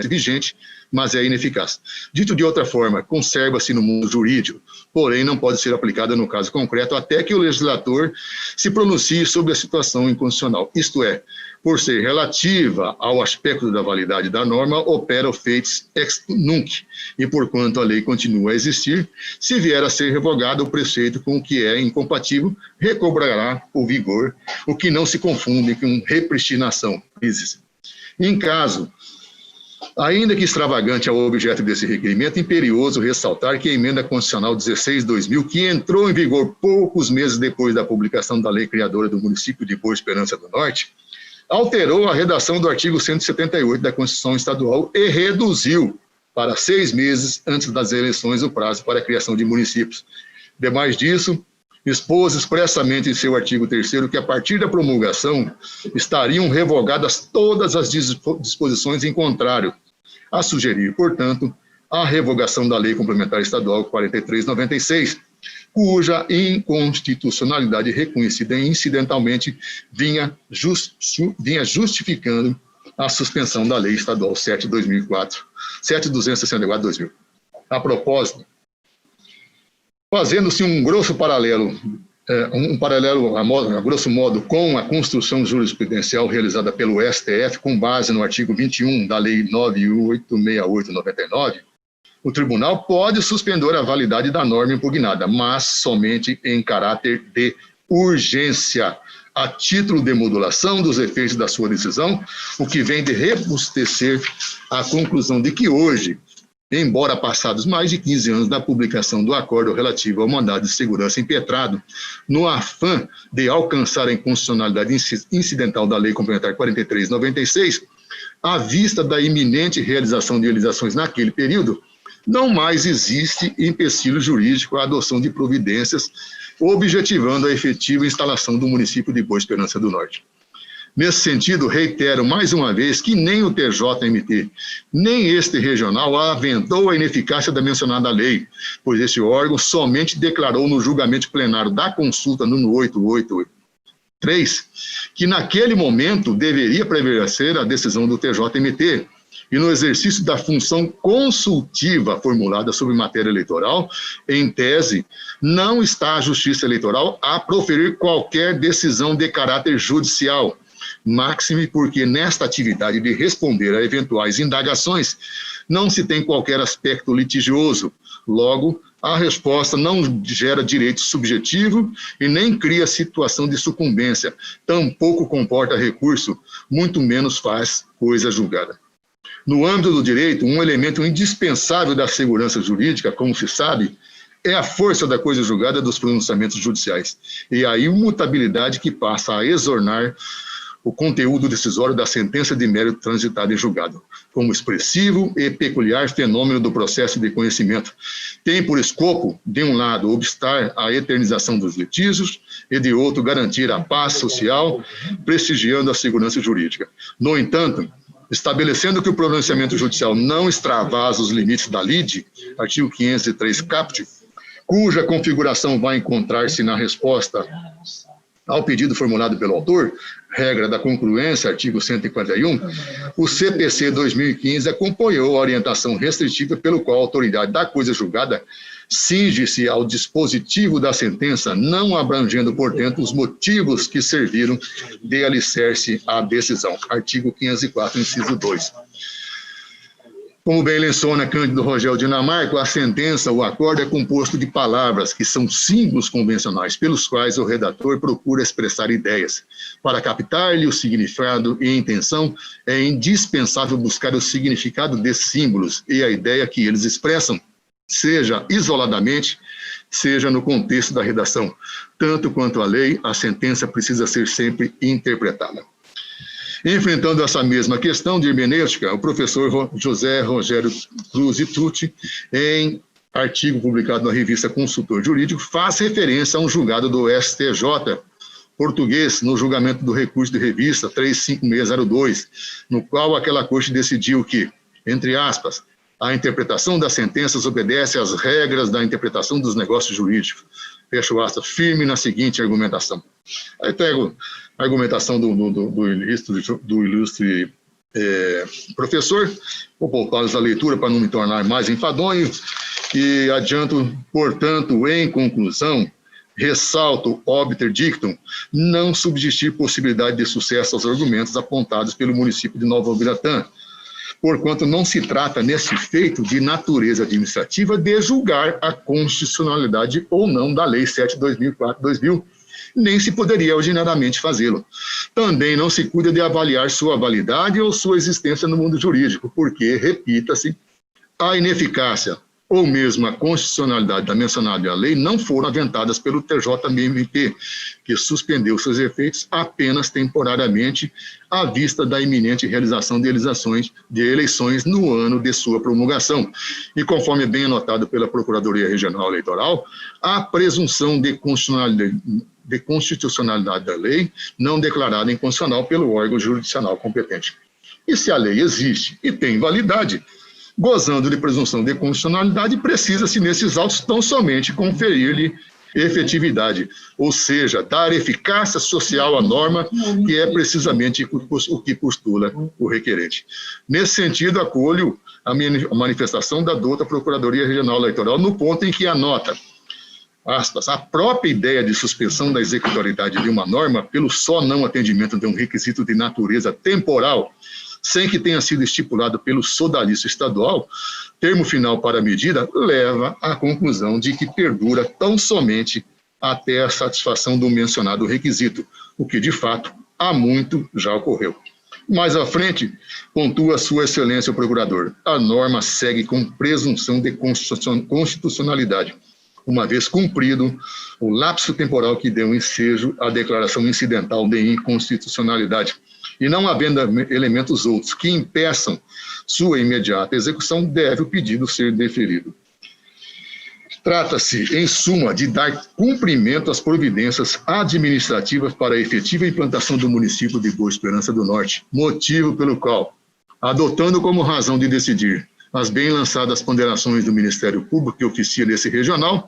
vigente, mas é ineficaz. Dito de outra forma, conserva-se no mundo jurídico, porém não pode ser aplicada no caso concreto até que o legislador se pronuncie sobre a situação inconstitucional, isto é, por ser relativa ao aspecto da validade da norma, opera efeitos ex nunc, e porquanto a lei continua a existir, se vier a ser revogado o preceito com o que é incompatível, recobrará o vigor, o que não se confunde com repristinação. Em caso, ainda que extravagante ao objeto desse requerimento, imperioso ressaltar que a Emenda Constitucional 16/2000, que entrou em vigor poucos meses depois da publicação da lei criadora do município de Boa Esperança do Norte, alterou a redação do artigo 178 da Constituição Estadual e reduziu para 6 meses antes das eleições o prazo para a criação de municípios. Demais disso, expôs expressamente em seu artigo 3º que, a partir da promulgação, estariam revogadas todas as disposições em contrário, a sugerir, portanto, a revogação da Lei Complementar Estadual 43/96, cuja inconstitucionalidade reconhecida incidentalmente vinha justificando a suspensão da Lei Estadual 7264/2000. A propósito, fazendo-se um grosso paralelo, a grosso modo, com a construção jurisprudencial realizada pelo STF, com base no artigo 21 da Lei 9868/99, o tribunal pode suspender a validade da norma impugnada, mas somente em caráter de urgência, a título de modulação dos efeitos da sua decisão, o que vem de robustecer a conclusão de que hoje, embora passados mais de 15 anos da publicação do acordo relativo ao mandado de segurança impetrado, no afã de alcançar a inconstitucionalidade incidental da Lei Complementar 43/96, à vista da iminente realização de eleições naquele período, não mais existe empecilho jurídico à adoção de providências objetivando a efetiva instalação do município de Boa Esperança do Norte. Nesse sentido, reitero mais uma vez que nem o TJMT, nem este regional aventou a ineficácia da mencionada lei, pois esse órgão somente declarou no julgamento plenário da consulta número 883 que naquele momento deveria prevalecer a decisão do TJMT, e no exercício da função consultiva formulada sobre matéria eleitoral, em tese, não está a Justiça Eleitoral a proferir qualquer decisão de caráter judicial, máxime porque nesta atividade de responder a eventuais indagações não se tem qualquer aspecto litigioso. Logo, a resposta não gera direito subjetivo e nem cria situação de sucumbência, tampouco comporta recurso, muito menos faz coisa julgada. No âmbito do direito, um elemento indispensável da segurança jurídica, como se sabe, é a força da coisa julgada dos pronunciamentos judiciais, e a imutabilidade que passa a exornar o conteúdo decisório da sentença de mérito transitada em julgado, como expressivo e peculiar fenômeno do processo de conhecimento. Tem por escopo, de um lado, obstar a eternização dos litígios e, de outro, garantir a paz social, prestigiando a segurança jurídica. No entanto, estabelecendo que o pronunciamento judicial não extravasa os limites da lide, artigo 503 caput, cuja configuração vai encontrar-se na resposta ao pedido formulado pelo autor, regra da concluência, artigo 141, o CPC 2015 acompanhou a orientação restritiva pelo qual a autoridade da coisa julgada cinge-se ao dispositivo da sentença, não abrangendo, portanto, os motivos que serviram de alicerce à decisão. Artigo 504, inciso 2. Como bem menciona Cândido Rogel Dinamarco, a sentença, o acordo é composto de palavras que são símbolos convencionais pelos quais o redator procura expressar ideias. Para captar-lhe o significado e intenção, é indispensável buscar o significado desses símbolos e a ideia que eles expressam, seja isoladamente, seja no contexto da redação. Tanto quanto a lei, a sentença precisa ser sempre interpretada. Enfrentando essa mesma questão de hermenêutica, o professor José Rogério Cruz Tucci, em artigo publicado na revista Consultor Jurídico, faz referência a um julgado do STJ português no julgamento do recurso de revista 35602, no qual aquela corte decidiu que, entre aspas, a interpretação das sentenças obedece às regras da interpretação dos negócios jurídicos. Fecho aspas, firme na seguinte argumentação. Aí pego a argumentação do ilustre professor, vou poupá-los a leitura para não me tornar mais enfadonho, e adianto, portanto, em conclusão, ressalto obter dictum, não subsistir possibilidade de sucesso aos argumentos apontados pelo município de Nova Ubiratã, porquanto não se trata, nesse feito de natureza administrativa, de julgar a constitucionalidade ou não da Lei 7/2004-2000, nem se poderia ordinariamente fazê-lo. Também não se cuida de avaliar sua validade ou sua existência no mundo jurídico, porque, repita-se, a ineficácia ou mesmo a constitucionalidade da mencionada lei não foram aventadas pelo TJMT, que suspendeu seus efeitos apenas temporariamente à vista da iminente realização de eleições no ano de sua promulgação. E conforme bem anotado pela Procuradoria Regional Eleitoral, a presunção de constitucionalidade da lei não declarada inconstitucional pelo órgão jurisdicional competente. E se a lei existe e tem validade, gozando de presunção de constitucionalidade, precisa-se, nesses autos, tão somente conferir-lhe efetividade, ou seja, dar eficácia social à norma, que é precisamente o que postula o requerente. Nesse sentido, acolho a manifestação da douta Procuradoria Regional Eleitoral no ponto em que anota, aspas, a própria ideia de suspensão da executoriedade de uma norma pelo só não atendimento de um requisito de natureza temporal, sem que tenha sido estipulado pelo sodalício estadual, termo final para a medida, leva à conclusão de que perdura tão somente até a satisfação do mencionado requisito, o que, de fato, há muito já ocorreu. Mais à frente, pontua Sua Excelência o Procurador, a norma segue com presunção de constitucionalidade, uma vez cumprido o lapso temporal que deu ensejo à declaração incidental de inconstitucionalidade, e não havendo elementos outros que impeçam sua imediata execução, deve o pedido ser deferido. Trata-se, em suma, de dar cumprimento às providências administrativas para a efetiva implantação do município de Boa Esperança do Norte, motivo pelo qual, adotando como razão de decidir as bem lançadas ponderações do Ministério Público que oficia nesse regional,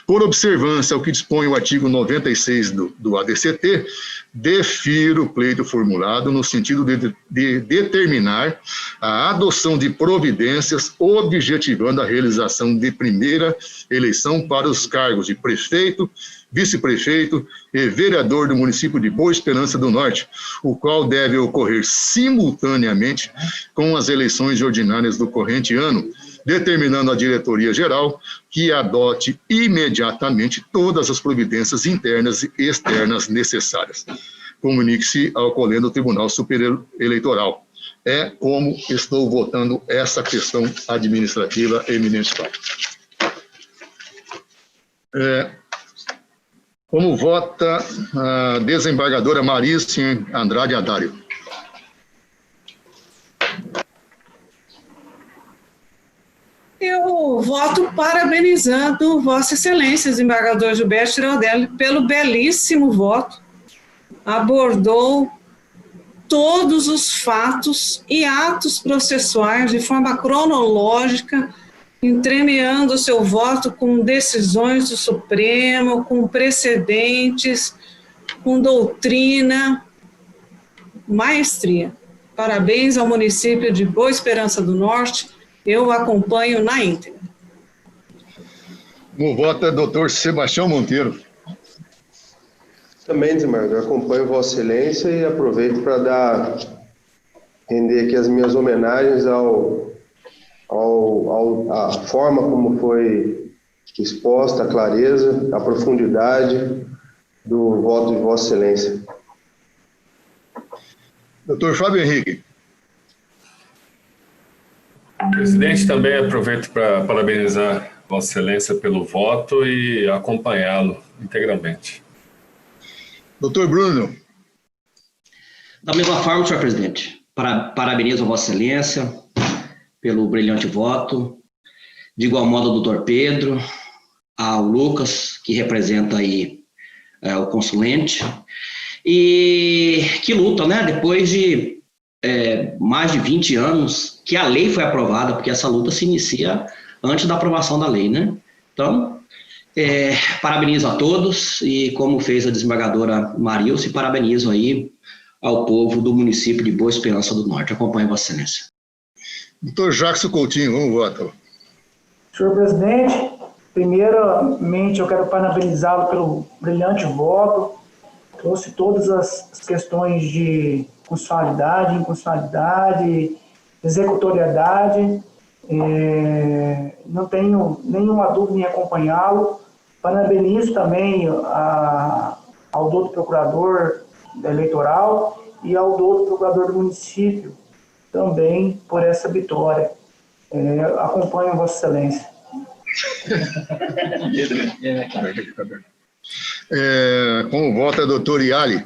por observância ao que dispõe o artigo 96 do ADCT, defiro o pleito formulado no sentido de determinar a adoção de providências objetivando a realização de primeira eleição para os cargos de prefeito, vice-prefeito e vereador do município de Boa Esperança do Norte, o qual deve ocorrer simultaneamente com as eleições ordinárias do corrente ano, determinando a diretoria-geral que adote imediatamente todas as providências internas e externas necessárias. Comunique-se ao Colégio do Tribunal Superior Eleitoral. É como estou votando essa questão administrativa, eminente Pai. Como vota a desembargadora Marícia Andrade Adário? Eu voto parabenizando Vossa Excelência, desembargador Gilberto Giraldelli, pelo belíssimo voto. Abordou todos os fatos e atos processuais de forma cronológica, entremeando o seu voto com decisões do Supremo, com precedentes, com doutrina, maestria. Parabéns ao município de Boa Esperança do Norte. Eu acompanho na íntegra. Como vota doutor Sebastião Monteiro? Também, desembargador, acompanho Vossa Excelência e aproveito para render aqui as minhas homenagens à forma como foi exposta, a clareza, a profundidade do voto de Vossa Excelência. Doutor Fábio Henrique. Presidente, também aproveito para parabenizar Vossa Excelência pelo voto e acompanhá-lo integralmente. Doutor Bruno. Da mesma forma, senhor presidente, parabenizo a Vossa Excelência pelo brilhante voto, de igual modo ao doutor Pedro, ao Lucas, que representa aí o consulente, e que luta, né, depois de mais de 20 anos que a lei foi aprovada, porque essa luta se inicia antes da aprovação da lei, né? Então, parabenizo a todos e, como fez a desembargadora Marilce, parabenizo aí ao povo do município de Boa Esperança do Norte. Acompanhe Vossa Excelência. Doutor Jackson Coutinho, vamos votar. Senhor presidente, primeiramente eu quero parabenizá-lo pelo brilhante voto, trouxe todas as questões de constitucionalidade, inconstitucionalidade, executoriedade, não tenho nenhuma dúvida em acompanhá-lo. Parabenizo também ao doutor procurador eleitoral e ao doutor procurador do município também por essa vitória. Acompanho Vossa Excelência. Como vota, doutor Iali?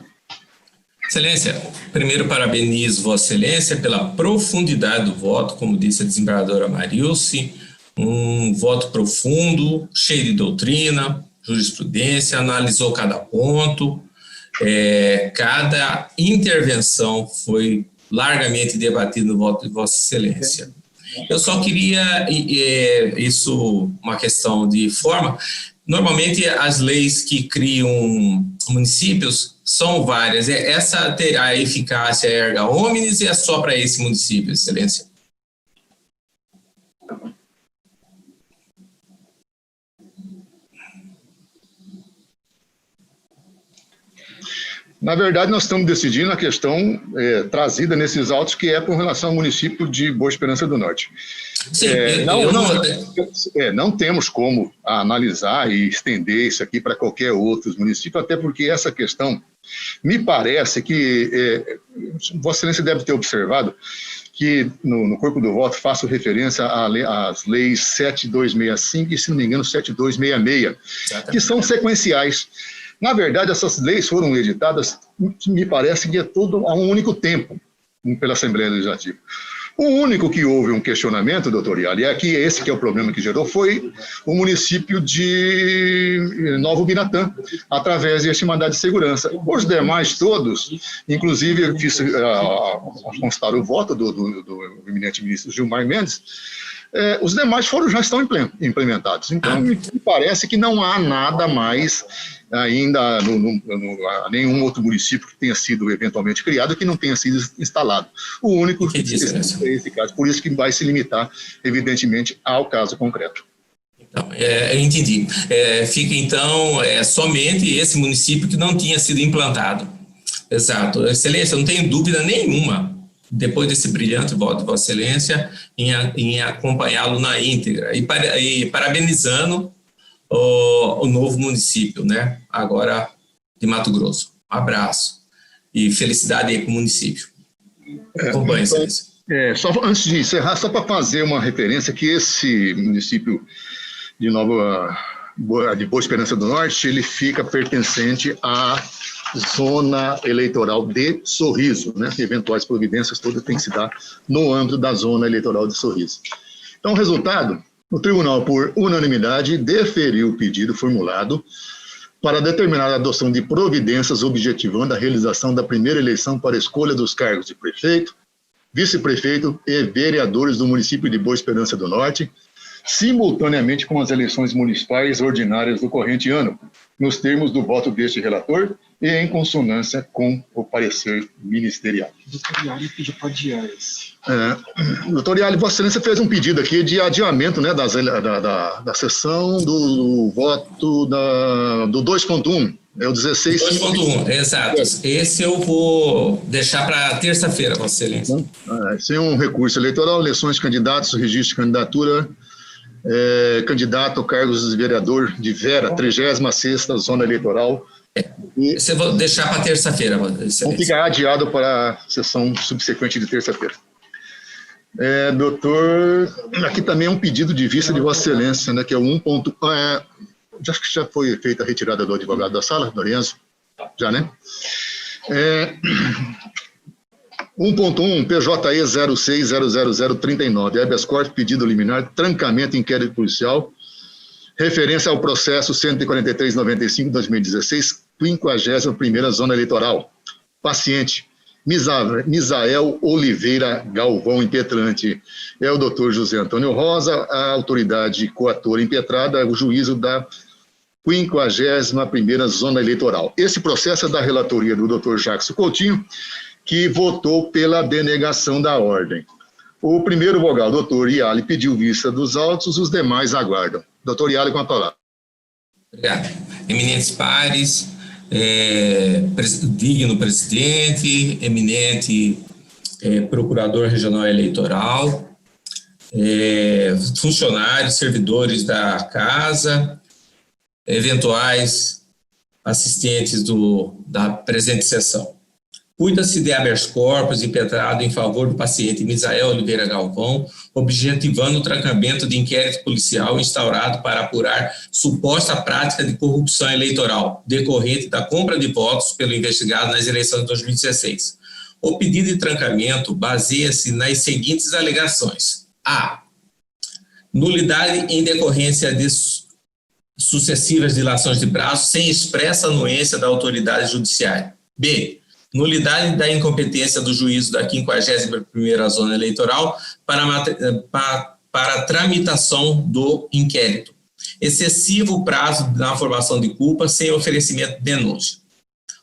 Excelência, primeiro parabenizo Vossa Excelência pela profundidade do voto, como disse a desembargadora Marilce, um voto profundo, cheio de doutrina, jurisprudência, analisou cada ponto, cada intervenção foi largamente debatida no voto de Vossa Excelência. Eu só queria, uma questão de forma, normalmente as leis que criam municípios são várias. Essa terá eficácia erga omnes e é só para esse município, Excelência? Na verdade, nós estamos decidindo a questão trazida nesses autos, que é com relação ao município de Boa Esperança do Norte. Sim, não temos como analisar e estender isso aqui para qualquer outro município, até porque essa questão, me parece que Vossa Excelência deve ter observado que no corpo do voto faço referência às leis 7265 e, se não me engano, 7266, que são sequenciais. Na verdade, essas leis foram editadas, me parece que é tudo a um único tempo pela Assembleia Legislativa. O único que houve um questionamento, doutor Iali, é que esse que é o problema que gerou, foi o município de Novo Biratã, através deste mandado de segurança. Os demais todos, inclusive eu fiz constar o voto do eminente ministro Gilmar Mendes, os demais já estão implementados. Então, me parece que não há nada mais ainda, nenhum outro município que tenha sido eventualmente criado que não tenha sido instalado. O único que é esse caso. Por isso que vai se limitar, evidentemente, ao caso concreto. Então, eu entendi. Fica, então, somente esse município que não tinha sido implantado. Exato. Excelência, não tenho dúvida nenhuma, depois desse brilhante voto de Vossa Excelência, em acompanhá-lo na íntegra. E parabenizando o novo município, né? Agora de Mato Grosso. Um abraço e felicidade aí para o município. Acompanhe, Excelência. Só antes de encerrar, só para fazer uma referência, que esse município de Boa Esperança do Norte, ele fica pertencente à zona eleitoral de Sorriso, né? Eventuais providências todas têm que se dar no âmbito da zona eleitoral de Sorriso. Então, o resultado: o tribunal, por unanimidade, deferiu o pedido formulado para determinar a adoção de providências objetivando a realização da primeira eleição para a escolha dos cargos de prefeito, vice-prefeito e vereadores do município de Boa Esperança do Norte, simultaneamente com as eleições municipais ordinárias do corrente ano, nos termos do voto deste relator e em consonância com o parecer ministerial. Doutor Iali pediu para adiar esse. Doutor Iali, Vossa Excelência fez um pedido aqui de adiamento, né, da sessão do voto do 2.1, é o 16. 2.1, exato. Esse eu vou deixar para terça-feira, Vossa Excelência. Sem um recurso eleitoral, eleições de candidatos, registro de candidatura, candidato ao cargo de vereador de Vera, 36ª Zona Eleitoral. Esse eu vou deixar para terça-feira, Excelência. Fica adiado para a sessão subsequente de terça-feira. Doutor, aqui também é um pedido de vista de Vossa Excelência, né, que é o 1. Acho que já foi feita a retirada do advogado da sala, Lorenzo? Já, né? 1.1, PJE 06000039, habeas corpus, pedido liminar, trancamento, inquérito policial, referência ao processo 143/95/2016, 51ª Zona Eleitoral. Paciente, Misael Oliveira Galvão, impetrante. É o doutor José Antônio Rosa, a autoridade coatora impetrada, o juízo da 51ª Zona Eleitoral. Esse processo é da relatoria do doutor Jackson Coutinho, que votou pela denegação da ordem. O primeiro vogal, doutor Iali, pediu vista dos autos, os demais aguardam. Doutor Iali, com a palavra. Obrigado. Eminentes pares, digno presidente, eminente procurador regional eleitoral, funcionários, servidores da casa, eventuais assistentes da presente sessão. Cuida-se de habeas corpus impetrado em favor do paciente Misael Oliveira Galvão, objetivando o trancamento de inquérito policial instaurado para apurar suposta prática de corrupção eleitoral, decorrente da compra de votos pelo investigado nas eleições de 2016. O pedido de trancamento baseia-se nas seguintes alegações. A. Nulidade em decorrência de sucessivas dilações de prazo sem expressa anuência da autoridade judiciária. B. Nulidade da incompetência do juízo da 51ª Zona Eleitoral para a tramitação do inquérito. Excessivo prazo na formação de culpa sem oferecimento de denúncia.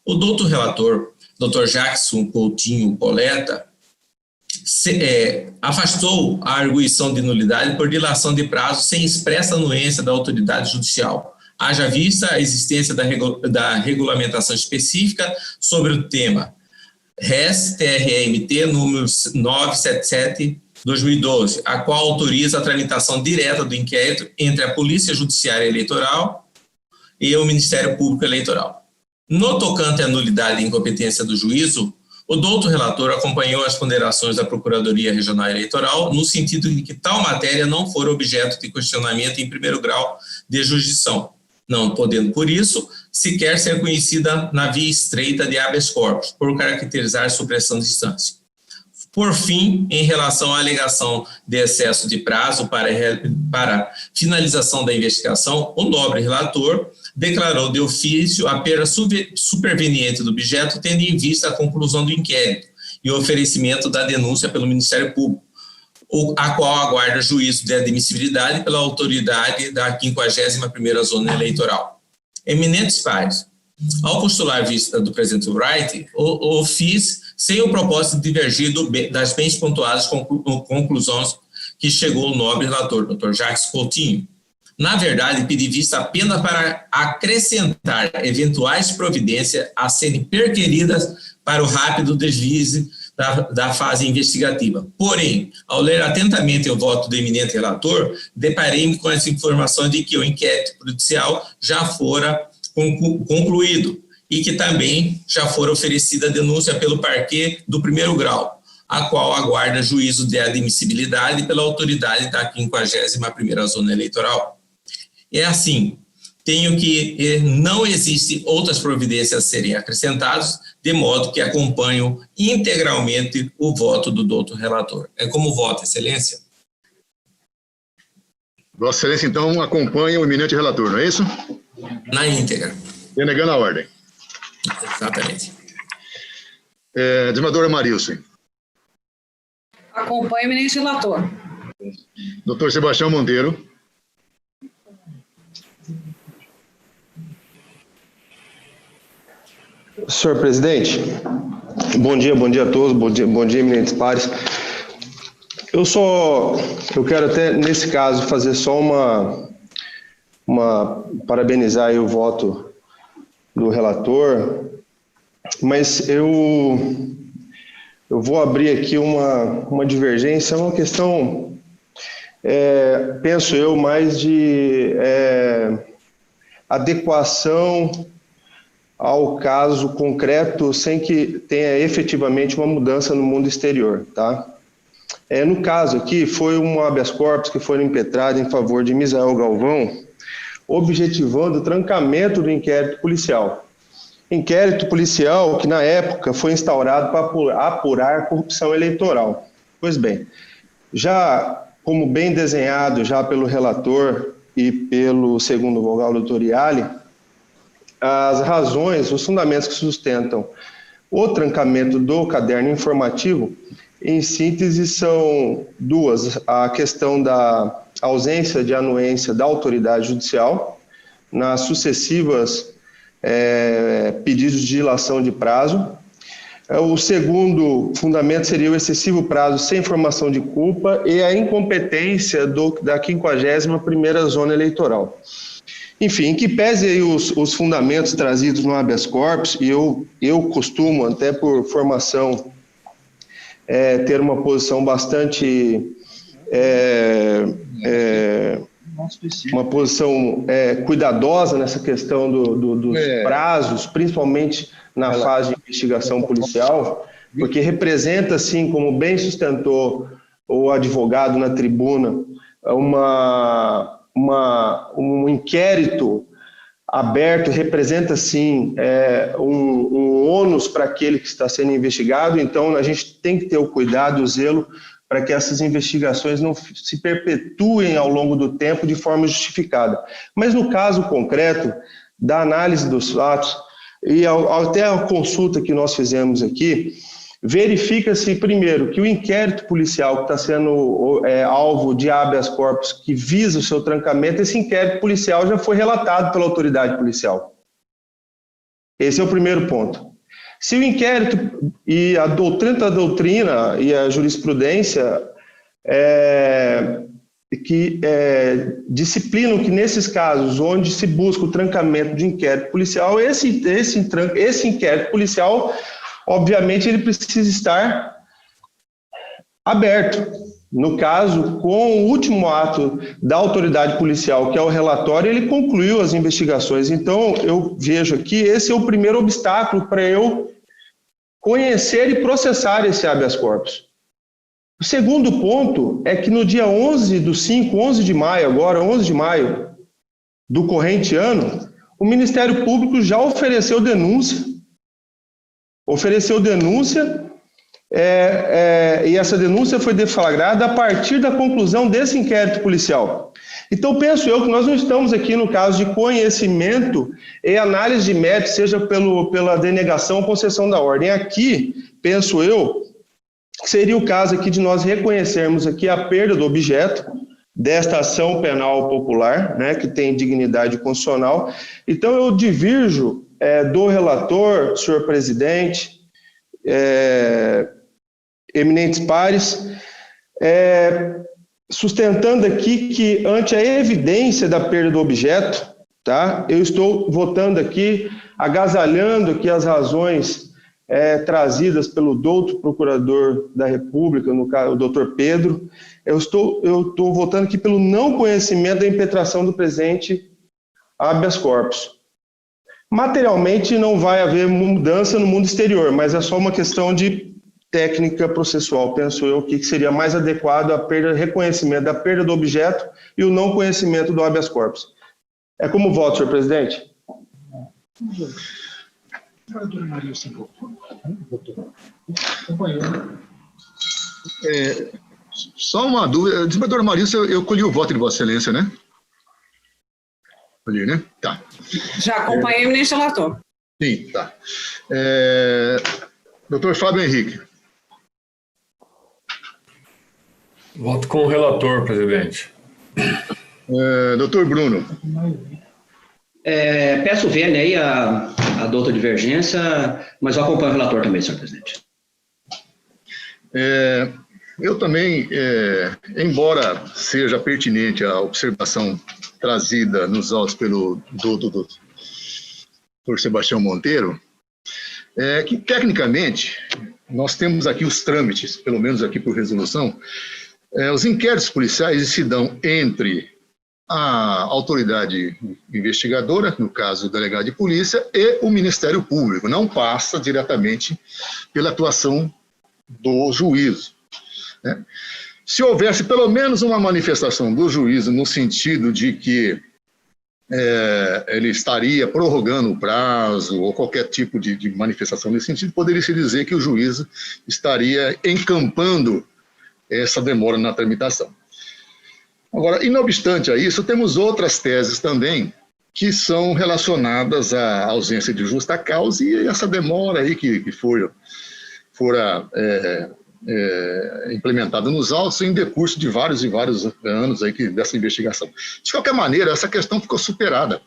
O doutor relator, Dr. Jackson Coutinho Coleta, afastou a arguição de nulidade por dilação de prazo sem expressa anuência da autoridade judicial. Haja vista a existência da regulamentação específica sobre o tema RES-TRMT número 977/2012, a qual autoriza a tramitação direta do inquérito entre a Polícia Judiciária Eleitoral e o Ministério Público Eleitoral. No tocante à nulidade e incompetência do juízo, o doutor relator acompanhou as ponderações da Procuradoria Regional Eleitoral no sentido de que tal matéria não for objeto de questionamento em primeiro grau de jurisdição, não podendo, por isso, sequer ser conhecida na via estreita de habeas corpus, por caracterizar supressão de instância. Por fim, em relação à alegação de excesso de prazo para finalização da investigação, o nobre relator declarou de ofício a perda superveniente do objeto, tendo em vista a conclusão do inquérito e o oferecimento da denúncia pelo Ministério Público, a qual aguarda juízo de admissibilidade pela autoridade da 51ª Zona Eleitoral. Eminentes pares, ao postular vista do presidente Wright, o fiz sem o propósito de divergir das bem pontuadas conclusões que chegou o nobre relator, Dr. Jacques Coutinho. Na verdade, pedi vista apenas para acrescentar eventuais providências a serem perquiridas para o rápido deslize da fase investigativa. Porém, ao ler atentamente o voto do eminente relator, deparei-me com essa informação de que o inquérito policial já fora concluído e que também já fora oferecida a denúncia pelo parquê do 1º grau, a qual aguarda juízo de admissibilidade pela autoridade da 51ª Zona Eleitoral. É assim, tenho que não existe outras providências a serem acrescentadas, de modo que acompanho integralmente o voto do doutor relator. É como voto, Excelência? Vossa Excelência, então, acompanha o eminente relator, não é isso? Na íntegra. Denegando a ordem. Exatamente. Desembargadora Marilson. Acompanho o eminente relator. Doutor Sebastião Monteiro. Senhor presidente, bom dia a todos, bom dia, eminentes pares. Eu quero até, nesse caso, fazer só parabenizar aí o voto do relator, mas eu vou abrir aqui uma divergência, uma questão, penso eu, mais de adequação ao caso concreto, sem que tenha efetivamente uma mudança no mundo exterior, tá? No caso aqui, foi um habeas corpus que foi impetrado em favor de Misael Galvão, objetivando o trancamento do inquérito policial. Inquérito policial que, na época, foi instaurado para apurar corrupção eleitoral. Pois bem, já como bem desenhado já pelo relator e pelo segundo vogal, doutor Iali, as razões, os fundamentos que sustentam o trancamento do caderno informativo, em síntese, são duas: a questão da ausência de anuência da autoridade judicial nas sucessivas pedidos de dilação de prazo. O segundo fundamento seria o excessivo prazo sem formação de culpa e a incompetência da 51ª Zona Eleitoral. Enfim, em que pese aí os fundamentos trazidos no habeas corpus, e eu costumo, até por formação, ter uma posição bastante... uma posição cuidadosa nessa questão dos prazos, principalmente na fase de investigação policial, porque representa, assim, como bem sustentou o advogado na tribuna, um inquérito aberto representa, sim, um ônus para aquele que está sendo investigado. Então, a gente tem que ter o cuidado e o zelo para que essas investigações não se perpetuem ao longo do tempo de forma justificada. Mas no caso concreto da análise dos fatos, e até a consulta que nós fizemos aqui, verifica-se, primeiro, que o inquérito policial que está sendo alvo de habeas corpus, que visa o seu trancamento, esse inquérito policial já foi relatado pela autoridade policial. Esse é o primeiro ponto. Se o inquérito e a doutrina e a jurisprudência disciplinam que nesses casos onde se busca o trancamento de inquérito policial, esse inquérito policial, obviamente, ele precisa estar aberto. No caso, com o último ato da autoridade policial, que é o relatório, ele concluiu as investigações. Então, eu vejo aqui, esse é o primeiro obstáculo para eu conhecer e processar esse habeas corpus. O segundo ponto é que no dia 11 de maio do corrente ano, o Ministério Público já ofereceu denúncia e essa denúncia foi deflagrada a partir da conclusão desse inquérito policial. Então, penso eu que nós não estamos aqui no caso de conhecimento e análise de mérito, seja pela denegação ou concessão da ordem. Aqui, penso eu, seria o caso aqui de nós reconhecermos aqui a perda do objeto desta ação penal popular, né, que tem dignidade constitucional. Então, eu divirjo do relator, senhor presidente, eminentes pares, sustentando aqui que, ante a evidência da perda do objeto, tá, eu estou votando aqui, agasalhando aqui as razões trazidas pelo douto procurador da República, no caso, o doutor Pedro. Eu estou votando aqui pelo não conhecimento da impetração do presente habeas corpus. Materialmente não vai haver mudança no mundo exterior, mas é só uma questão de técnica processual, penso eu, que seria mais adequado a reconhecimento da perda do objeto e o não conhecimento do habeas corpus. É como voto, senhor presidente? Só uma dúvida. Desembargador Marilson, eu colhi o voto de Vossa Excelência, né? Colhi, né? Tá. Já acompanhei o eminente relator. Sim, tá. Doutor Fábio Henrique. Voto com o relator, presidente. Doutor Bruno. Peço vênia aí a douta divergência, mas eu acompanho o relator também, senhor presidente. Eu também, embora seja pertinente a observação trazida nos autos pelo doutor Sebastião Monteiro, que tecnicamente nós temos aqui os trâmites, pelo menos aqui por resolução, os inquéritos policiais se dão entre a autoridade investigadora, no caso o delegado de polícia, e o Ministério Público, não passa diretamente pela atuação do juízo, né? Se houvesse pelo menos uma manifestação do juízo no sentido de que ele estaria prorrogando o prazo ou qualquer tipo de manifestação nesse sentido, poderia-se dizer que o juízo estaria encampando essa demora na tramitação. Agora, não obstante a isso, temos outras teses também que são relacionadas à ausência de justa causa e essa demora aí que fora implementada nos autos em decurso de vários e vários anos aí dessa investigação. De qualquer maneira, essa questão ficou superada,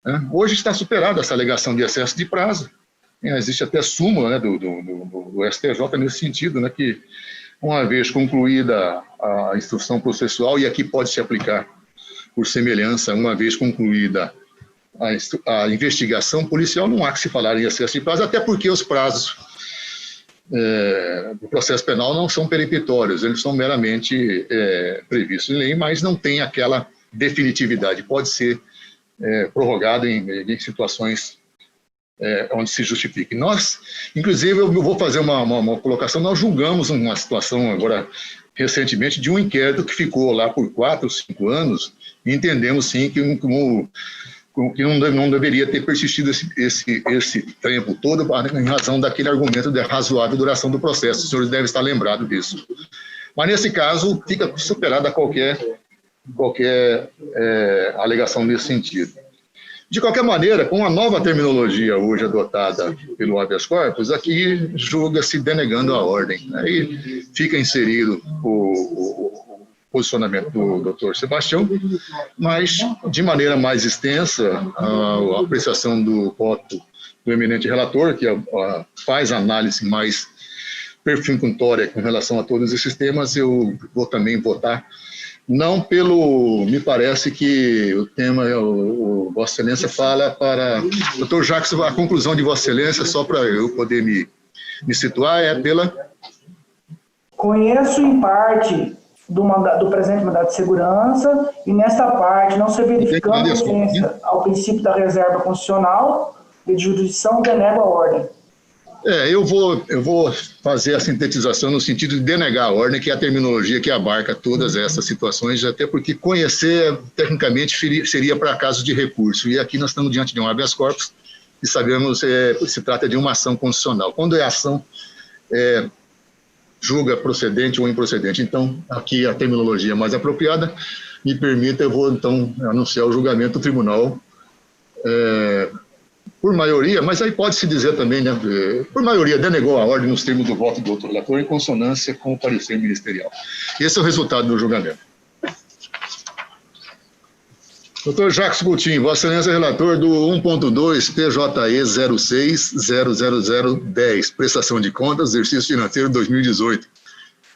né? Hoje está superada essa alegação de excesso de prazo. Existe até súmula, né, do STJ nesse sentido, né, que uma vez concluída a instrução processual, e aqui pode se aplicar por semelhança, uma vez concluída a investigação policial, não há que se falar em excesso de prazo, até porque os prazos do processo penal não são peremptórios, eles são meramente previstos em lei, mas não tem aquela definitividade, pode ser prorrogado em situações onde se justifique. Nós, inclusive, eu vou fazer uma colocação, nós julgamos uma situação agora, recentemente, de um inquérito que ficou lá por 4 ou 5 anos, e entendemos, sim, que não deveria ter persistido esse tempo todo em razão daquele argumento de razoável duração do processo. Os senhores devem estar lembrados disso. Mas, nesse caso, fica superada qualquer alegação nesse sentido. De qualquer maneira, com a nova terminologia hoje adotada pelo habeas corpus, aqui julga-se denegando a ordem. Aí fica inserido o posicionamento do doutor Sebastião, mas de maneira mais extensa, a apreciação do voto do eminente relator, que faz análise mais perfunctória com relação a todos esses temas, eu vou também votar. Não me parece que o tema, o Vossa Excelência fala para... Doutor Jacques, a conclusão de Vossa Excelência, só para eu poder me situar, é pela... Conheço em parte do presente mandato de segurança e nessa parte não se verificando referência ao princípio da reserva constitucional e de jurisdição, denego a ordem. Eu vou fazer a sintetização no sentido de denegar a ordem, que é a terminologia que abarca todas essas situações, até porque conhecer, tecnicamente, seria para casos de recurso. E aqui nós estamos diante de um habeas corpus, e sabemos que se trata de uma ação constitucional. Quando é ação julga procedente ou improcedente. Então, aqui a terminologia mais apropriada me permita, eu vou então anunciar o julgamento do tribunal por maioria, mas aí pode-se dizer também, né, por maioria, denegou a ordem nos termos do voto do outro relator em consonância com o parecer ministerial. Esse é o resultado do julgamento. Doutor Jacques Coutinho, Vossa Excelência relator do 1.2 PJE 06-00010, prestação de contas, exercício financeiro 2018.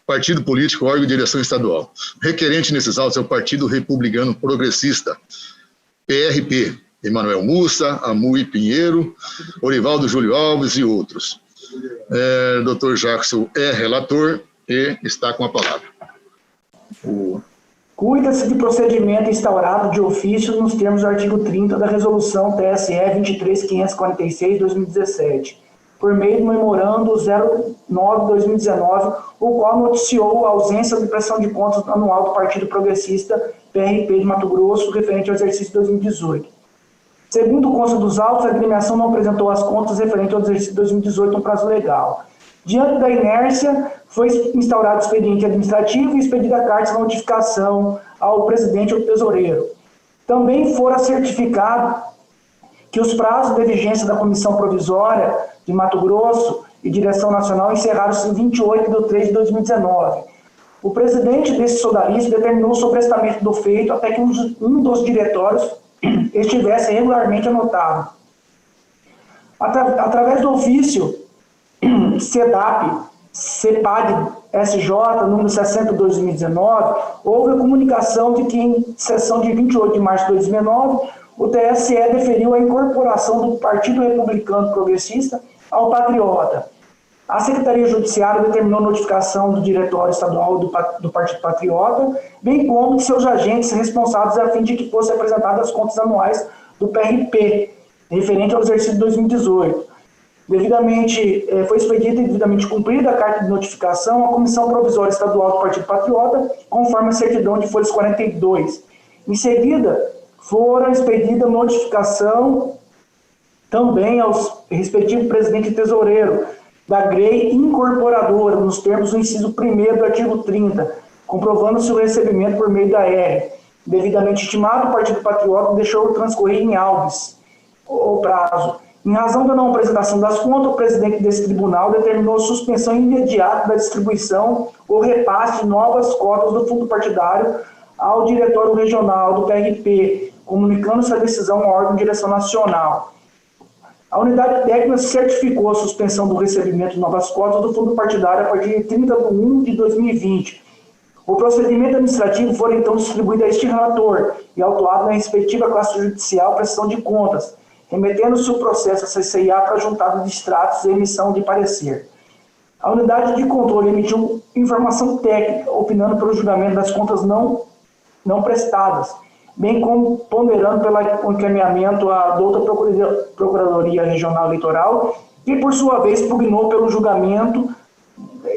Partido político, órgão de direção estadual. Requerente nesses autos é o Partido Republicano Progressista, PRP, Emanuel Mussa, Amui Pinheiro, Orivaldo Júlio Alves e outros. Doutor Jacques é relator e está com a palavra. Cuida-se de procedimento instaurado de ofício nos termos do artigo 30 da Resolução TSE 23.546/2017, por meio do memorando 09/2019, o qual noticiou a ausência de prestação de contas anual do Partido Progressista PRP de Mato Grosso, referente ao exercício 2018. Segundo consta dos autos, a agremiação não apresentou as contas referentes ao exercício 2018 no prazo legal. Diante da inércia, foi instaurado expediente administrativo e expedida carta de notificação ao presidente ou tesoureiro. Também fora certificado que os prazos de vigência da Comissão Provisória de Mato Grosso e Direção Nacional encerraram-se em 28/3/2019. O presidente desse sodalício determinou o sobrestamento do feito até que um dos diretórios estivesse regularmente anotado. Através do ofício CEPAD SJ, número 60/2019, houve a comunicação de que, em sessão de 28 de março de 2019, o TSE deferiu a incorporação do Partido Republicano Progressista ao Patriota. A Secretaria Judiciária determinou a notificação do Diretório Estadual do Partido Patriota, bem como de seus agentes responsáveis a fim de que fossem apresentadas as contas anuais do PRP, referente ao exercício de 2018. Foi expedida e devidamente cumprida a carta de notificação à Comissão Provisória Estadual do Partido Patriota, conforme a certidão de folhas 42. Em seguida, fora expedida notificação também aos respectivos presidente e tesoureiro da GREI Incorporadora, nos termos do inciso 1º do artigo 30, comprovando seu recebimento por meio da R. Devidamente estimado, o Partido Patriota deixou transcorrer em Alves o prazo. Em razão da não apresentação das contas, o presidente desse tribunal determinou suspensão imediata da distribuição ou repasse de novas cotas do fundo partidário ao Diretório Regional do PRP, comunicando essa decisão ao órgão de direção nacional. A unidade técnica certificou a suspensão do recebimento de novas cotas do fundo partidário a partir de 30/1/2020. O procedimento administrativo foi então distribuído a este relator e autuado na respectiva classe judicial prestação de contas, remetendo-se o processo a CCIA para juntada de extratos e emissão de parecer. A unidade de controle emitiu informação técnica, opinando pelo julgamento das contas não prestadas, bem como ponderando pelo encaminhamento à outra Procuradoria Regional Eleitoral, que por sua vez pugnou pelo julgamento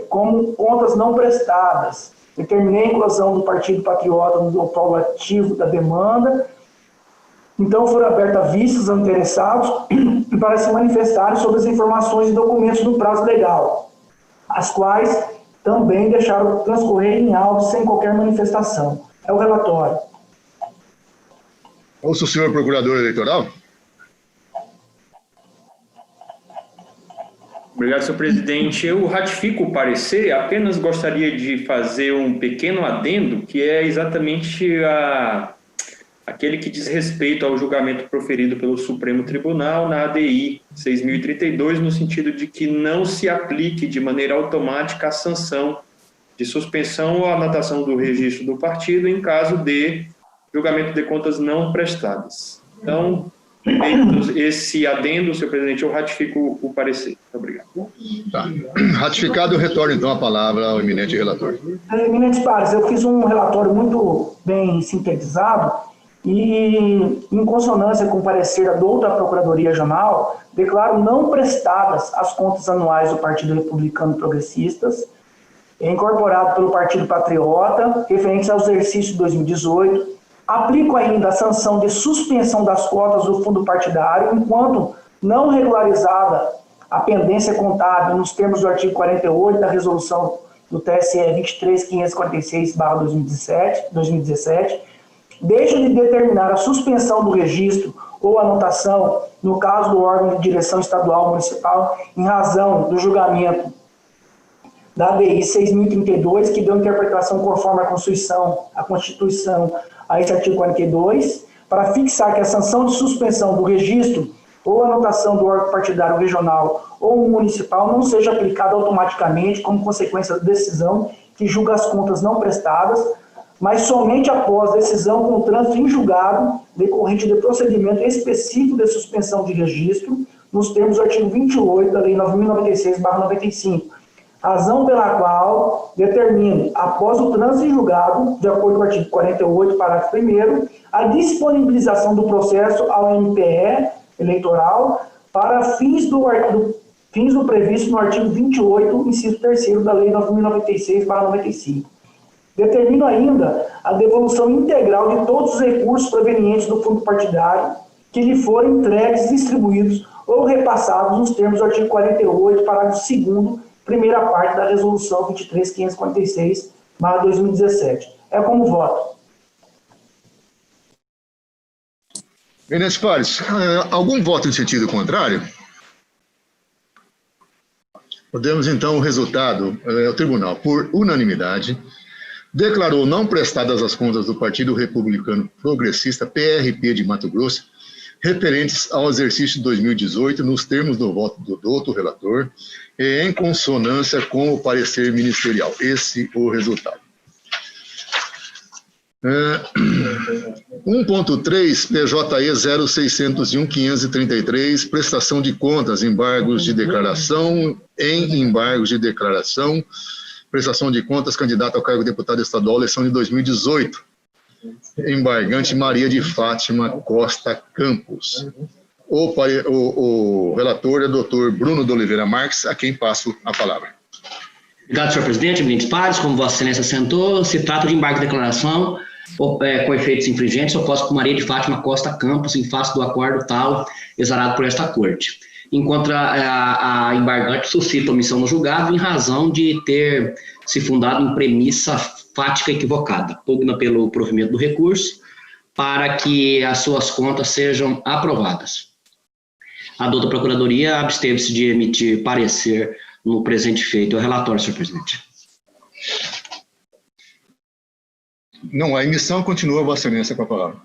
como contas não prestadas. Determinei a inclusão do Partido Patriota no polo ativo da demanda. Então foram abertas vistas aos interessados para se manifestarem sobre as informações e documentos do prazo legal, as quais também deixaram transcorrer em autos sem qualquer manifestação. É o relatório. Ouço o senhor procurador eleitoral. Obrigado, senhor presidente. Eu ratifico o parecer, apenas gostaria de fazer um pequeno adendo, que é exatamente aquele que diz respeito ao julgamento proferido pelo Supremo Tribunal na ADI 6.032, no sentido de que não se aplique de maneira automática a sanção de suspensão ou anotação do registro do partido em caso de julgamento de contas não prestadas. Então, esse adendo, senhor presidente, eu ratifico o parecer. Muito obrigado. Tá. Ratificado, eu retorno então a palavra ao eminente relator. Eminentes pares, eu fiz um relatório muito bem sintetizado e, em consonância com o parecer da outra Procuradoria Regional, declaro não prestadas as contas anuais do Partido Republicano Progressistas, incorporado pelo Partido Patriota, referentes ao exercício de 2018. Aplico ainda a sanção de suspensão das cotas do fundo partidário, enquanto não regularizada a pendência contábil nos termos do artigo 48 da Resolução do TSE 23.546/2017, deixa de determinar a suspensão do registro ou anotação, no caso do órgão de direção estadual municipal, em razão do julgamento da ADI 6.032, que deu interpretação conforme a Constituição a esse artigo 42, para fixar que a sanção de suspensão do registro ou anotação do órgão partidário regional ou municipal não seja aplicada automaticamente como consequência da decisão que julga as contas não prestadas, mas somente após decisão com trânsito em julgado decorrente de procedimento específico de suspensão de registro, nos termos do artigo 28 da Lei 9.096/95, razão pela qual determino, após o trânsito em julgado, de acordo com o artigo 48, parágrafo 1º, a disponibilização do processo ao MPE eleitoral para fins do previsto no artigo 28, inciso 3º da Lei 9.096/95. Determino ainda a devolução integral de todos os recursos provenientes do fundo partidário que lhe forem entregues, distribuídos ou repassados nos termos do artigo 48, parágrafo 2º, primeira parte da resolução 23.546/2017. É como voto. Enes Pares, algum voto em sentido contrário? Podemos, então, o resultado, o tribunal, por unanimidade, declarou não prestadas as contas do Partido Republicano Progressista, PRP de Mato Grosso, referentes ao exercício de 2018, nos termos do voto do doutor relator, e em consonância com o parecer ministerial. Esse é o resultado. 1.3, PJE 0601-533, prestação de contas, embargos de declaração, prestação de contas, candidato ao cargo de deputado estadual, eleição de 2018. Embargante Maria de Fátima Costa Campos. O relator é o doutor Bruno de Oliveira Marques, a quem passo a palavra. Obrigado, senhor presidente, eminentes pares. Como Vossa Excelência assentou, se trata de embargo de declaração com efeitos infringentes oposto por Maria de Fátima Costa Campos, em face do acordo tal exarado por esta Corte. Enquanto a embargante suscita omissão no julgado em razão de ter se fundado em premissa fática equivocada, pugna pelo provimento do recurso para que as suas contas sejam aprovadas. A douta Procuradoria absteve-se de emitir parecer no presente feito. É o relatório, senhor presidente. Não há emissão, continua Vossa Excelência com a palavra.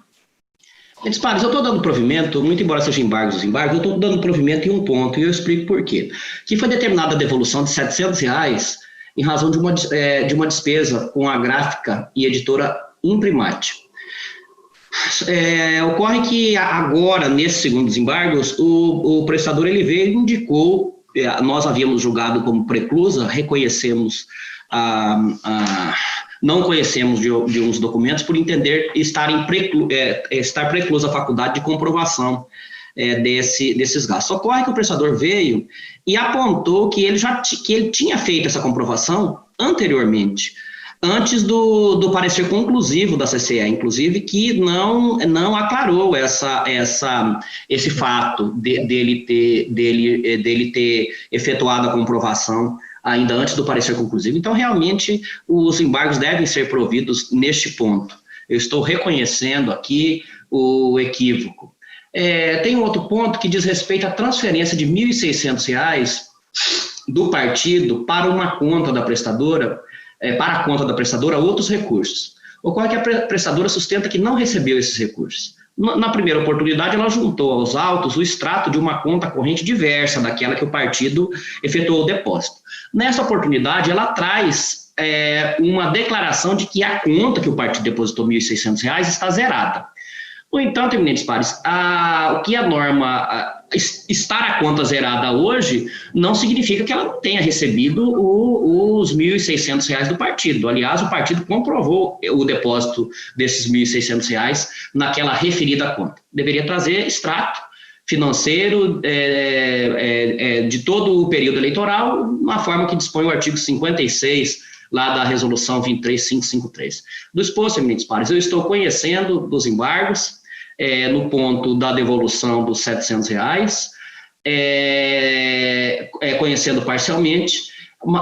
Eles param, eu estou dando provimento, muito embora seja embargos, eu estou dando provimento em um ponto, e eu explico por quê. Que foi determinada a devolução de R$ 700 em razão de uma despesa com a gráfica e editora Imprimate. Ocorre que agora, nesse segundo dos embargos, o prestador ele veio e indicou, nós havíamos julgado como preclusa, reconhecemos não conhecemos de uns documentos por entender estar preclusa a faculdade de comprovação desses gastos. Ocorre que o prestador veio e apontou que ele tinha feito essa comprovação anteriormente, antes do parecer conclusivo da CCE, inclusive, que não aclarou esse fato dele ter efetuado a comprovação ainda antes do parecer conclusivo. Então, realmente, os embargos devem ser providos neste ponto. Eu estou reconhecendo aqui o equívoco. Tem um outro ponto que diz respeito à transferência de R$ 1.600 do partido para uma conta da prestadora, para a conta da prestadora, outros recursos. Ocorre que a prestadora sustenta que não recebeu esses recursos. Na primeira oportunidade, ela juntou aos autos o extrato de uma conta corrente diversa daquela que o partido efetuou o depósito. Nessa oportunidade, ela traz uma declaração de que a conta que o partido depositou R$ 1.600 está zerada. No entanto, eminentes pares, o que a norma estar a conta zerada hoje não significa que ela não tenha recebido os R$ 1.600 do partido. Aliás, o partido comprovou o depósito desses R$ 1.600 naquela referida conta. Deveria trazer extrato financeiro de todo o período eleitoral, na forma que dispõe o artigo 56 lá da resolução 23553. Do exposto, eminentes pares, eu estou conhecendo dos embargos, no ponto da devolução dos R$ 700, conhecendo parcialmente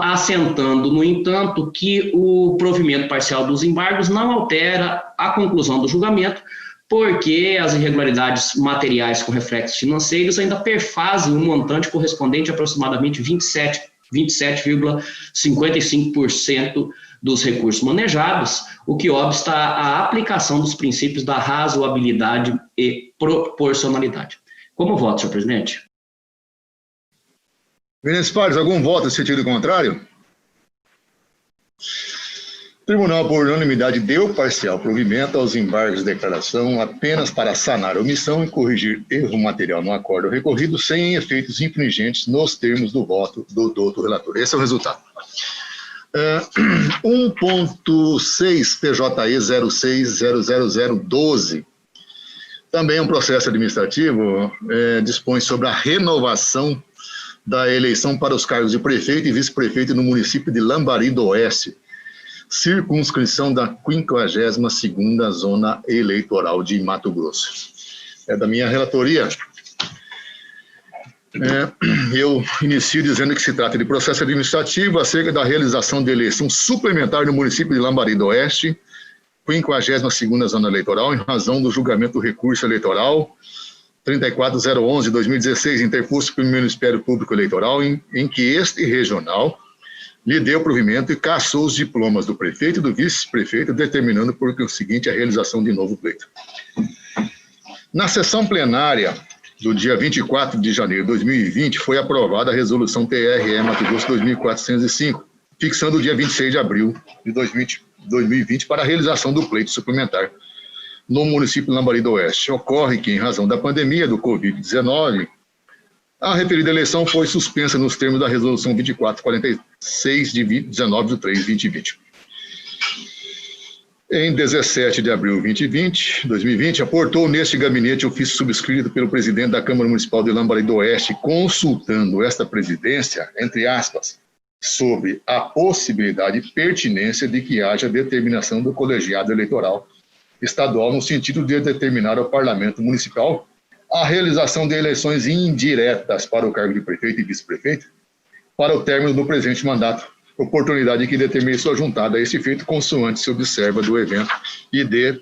assentando, no entanto, que o provimento parcial dos embargos não altera a conclusão do julgamento, porque as irregularidades materiais com reflexos financeiros ainda perfazem um montante correspondente a aproximadamente 27,55% dos recursos manejados, o que obsta à aplicação dos princípios da razoabilidade e proporcionalidade. Como voto, senhor presidente? Eminentes pares, algum voto em sentido contrário? O tribunal, por unanimidade, deu parcial provimento aos embargos de declaração apenas para sanar a omissão e corrigir erro material no acordo recorrido sem efeitos infringentes nos termos do voto do doutor relator. Esse é o resultado. 1.6 PJE 06.00012. Também um processo administrativo dispõe sobre a renovação da eleição para os cargos de prefeito e vice-prefeito no município de Lambari do Oeste, circunscrição da 52ª Zona Eleitoral de Mato Grosso. É da minha relatoria. Eu inicio dizendo que se trata de processo administrativo acerca da realização de eleição suplementar no município de Lambari do Oeste, 52ª Zona Eleitoral, em razão do julgamento do recurso eleitoral 34011-2016, interposto pelo Ministério Público Eleitoral, em que este regional lhe deu provimento e cassou os diplomas do prefeito e do vice-prefeito, determinando por conseguinte a realização de novo pleito. Na sessão plenária do dia 24 de janeiro de 2020, foi aprovada a resolução TRE Mato Grosso 2405, fixando o dia 26 de abril de 2020 para a realização do pleito suplementar no município de Lambari do Oeste. Ocorre que, em razão da pandemia do Covid-19, a referida eleição foi suspensa nos termos da resolução 2446 de 19 de 3 de 2020. Em 17 de abril de 2020, aportou neste gabinete ofício subscrito pelo presidente da Câmara Municipal de Lambari do Oeste, consultando esta presidência, entre aspas, sobre a possibilidade e pertinência de que haja determinação do colegiado eleitoral estadual no sentido de determinar ao Parlamento Municipal a realização de eleições indiretas para o cargo de prefeito e vice-prefeito para o término do presente mandato, oportunidade que determine sua juntada a este feito, consoante se observa do evento ID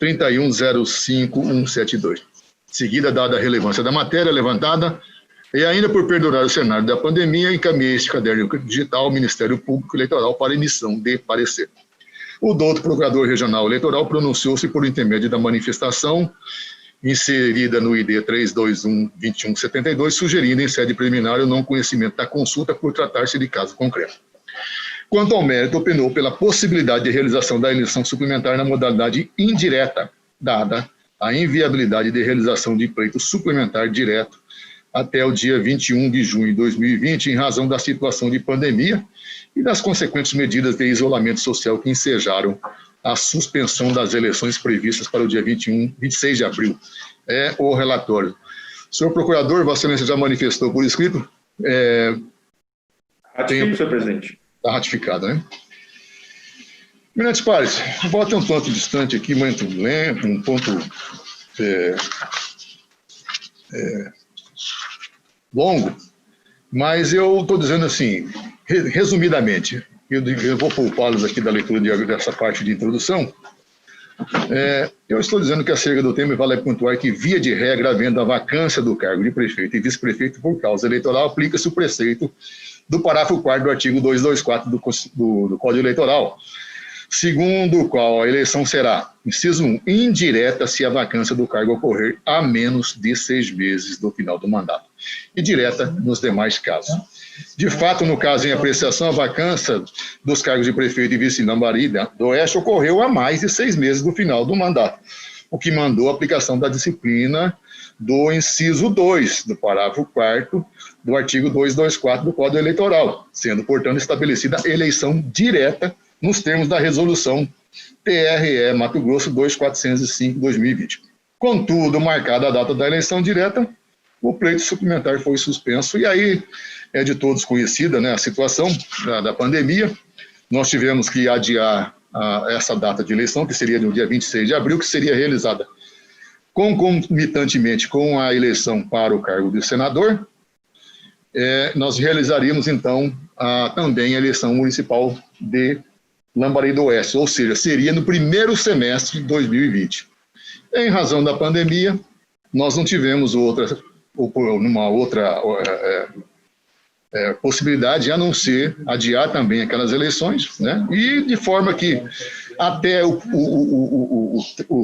3105172. Seguida, dada a relevância da matéria levantada, e ainda por perdurar o cenário da pandemia, encaminhei este caderno digital ao Ministério Público Eleitoral para emissão de parecer. O doutor Procurador Regional Eleitoral pronunciou-se por intermédio da manifestação inserida no ID 321-2172, sugerindo em sede preliminar o não conhecimento da consulta por tratar-se de caso concreto. Quanto ao mérito, opinou pela possibilidade de realização da eleição suplementar na modalidade indireta, dada a inviabilidade de realização de pleito suplementar direto até o dia 21 de junho de 2020, em razão da situação de pandemia e das consequentes medidas de isolamento social que ensejaram a suspensão das eleições previstas para o dia 26 de abril. É o relatório. Senhor Procurador, Vossa Excelência já manifestou por escrito? Ratifico, senhor presidente. Está ratificado, né? Eminentes pares, o voto é um tanto distante aqui, muito lento, um ponto longo, mas eu estou dizendo assim, resumidamente, eu vou poupá-los aqui da leitura dessa parte de introdução. Eu estou dizendo que acerca do tema vale pontuar que, via de regra, havendo a vacância do cargo de prefeito e vice-prefeito por causa eleitoral, aplica-se o preceito do parágrafo 4º do artigo 224 do Código Eleitoral, segundo o qual a eleição será, inciso 1, indireta se a vacância do cargo ocorrer a menos de 6 meses do final do mandato, e direta nos demais casos. De fato, no caso em apreciação, a vacância dos cargos de prefeito e vice Lambari do Oeste ocorreu há mais de 6 meses do final do mandato, o que mandou a aplicação da disciplina do inciso 2 do parágrafo 4º do artigo 224 do Código Eleitoral, sendo, portanto, estabelecida a eleição direta nos termos da resolução TRE Mato Grosso 2405/2020. Contudo, marcada a data da eleição direta, o pleito suplementar foi suspenso, e aí é de todos conhecida, né, a situação da pandemia. Nós tivemos que adiar essa data de eleição, que seria no dia 26 de abril, que seria realizada concomitantemente com a eleição para o cargo de senador, nós realizaríamos, então, também a eleição municipal de Lambari do Oeste, ou seja, seria no primeiro semestre de 2020. Em razão da pandemia, nós não tivemos uma outra possibilidade a não ser adiar também aquelas eleições, né? E de forma que até o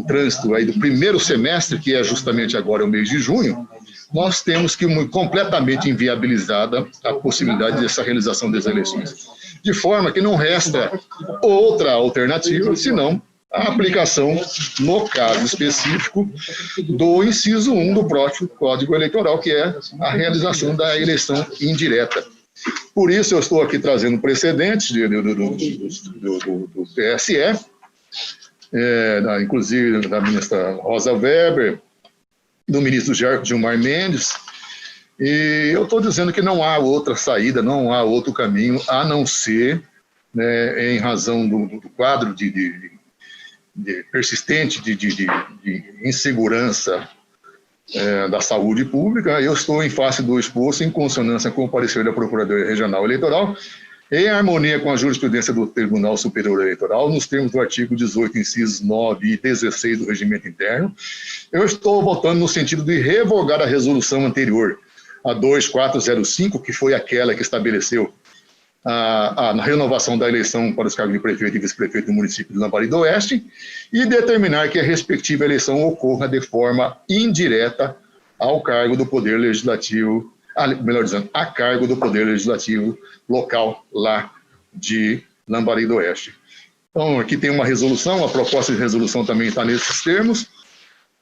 trânsito aí do primeiro semestre, que é justamente agora o mês de junho, nós temos que completamente inviabilizada a possibilidade dessa realização das eleições. De forma que não resta outra alternativa, senão a aplicação, no caso específico, do inciso 1 do próprio Código Eleitoral, que é a realização da eleição indireta. Por isso, eu estou aqui trazendo precedentes do TSE, inclusive da ministra Rosa Weber, do ministro Gilmar Mendes, e eu estou dizendo que não há outra saída, não há outro caminho, a não ser, né, em razão do quadro persistente de insegurança da saúde pública. Eu estou em face do exposto, em consonância com o parecer da Procuradoria Regional Eleitoral, em harmonia com a jurisprudência do Tribunal Superior Eleitoral, nos termos do artigo 18, incisos 9 e 16 do Regimento Interno, eu estou votando no sentido de revogar a resolução anterior, a 2405, que foi aquela que estabeleceu a renovação da eleição para os cargos de prefeito e vice-prefeito do município de Lambari do Oeste, e determinar que a respectiva eleição ocorra de forma indireta ao cargo do Poder Legislativo, melhor dizendo, a cargo do Poder Legislativo local lá de Lambari do Oeste. Então, aqui tem uma resolução, a proposta de resolução também está nesses termos,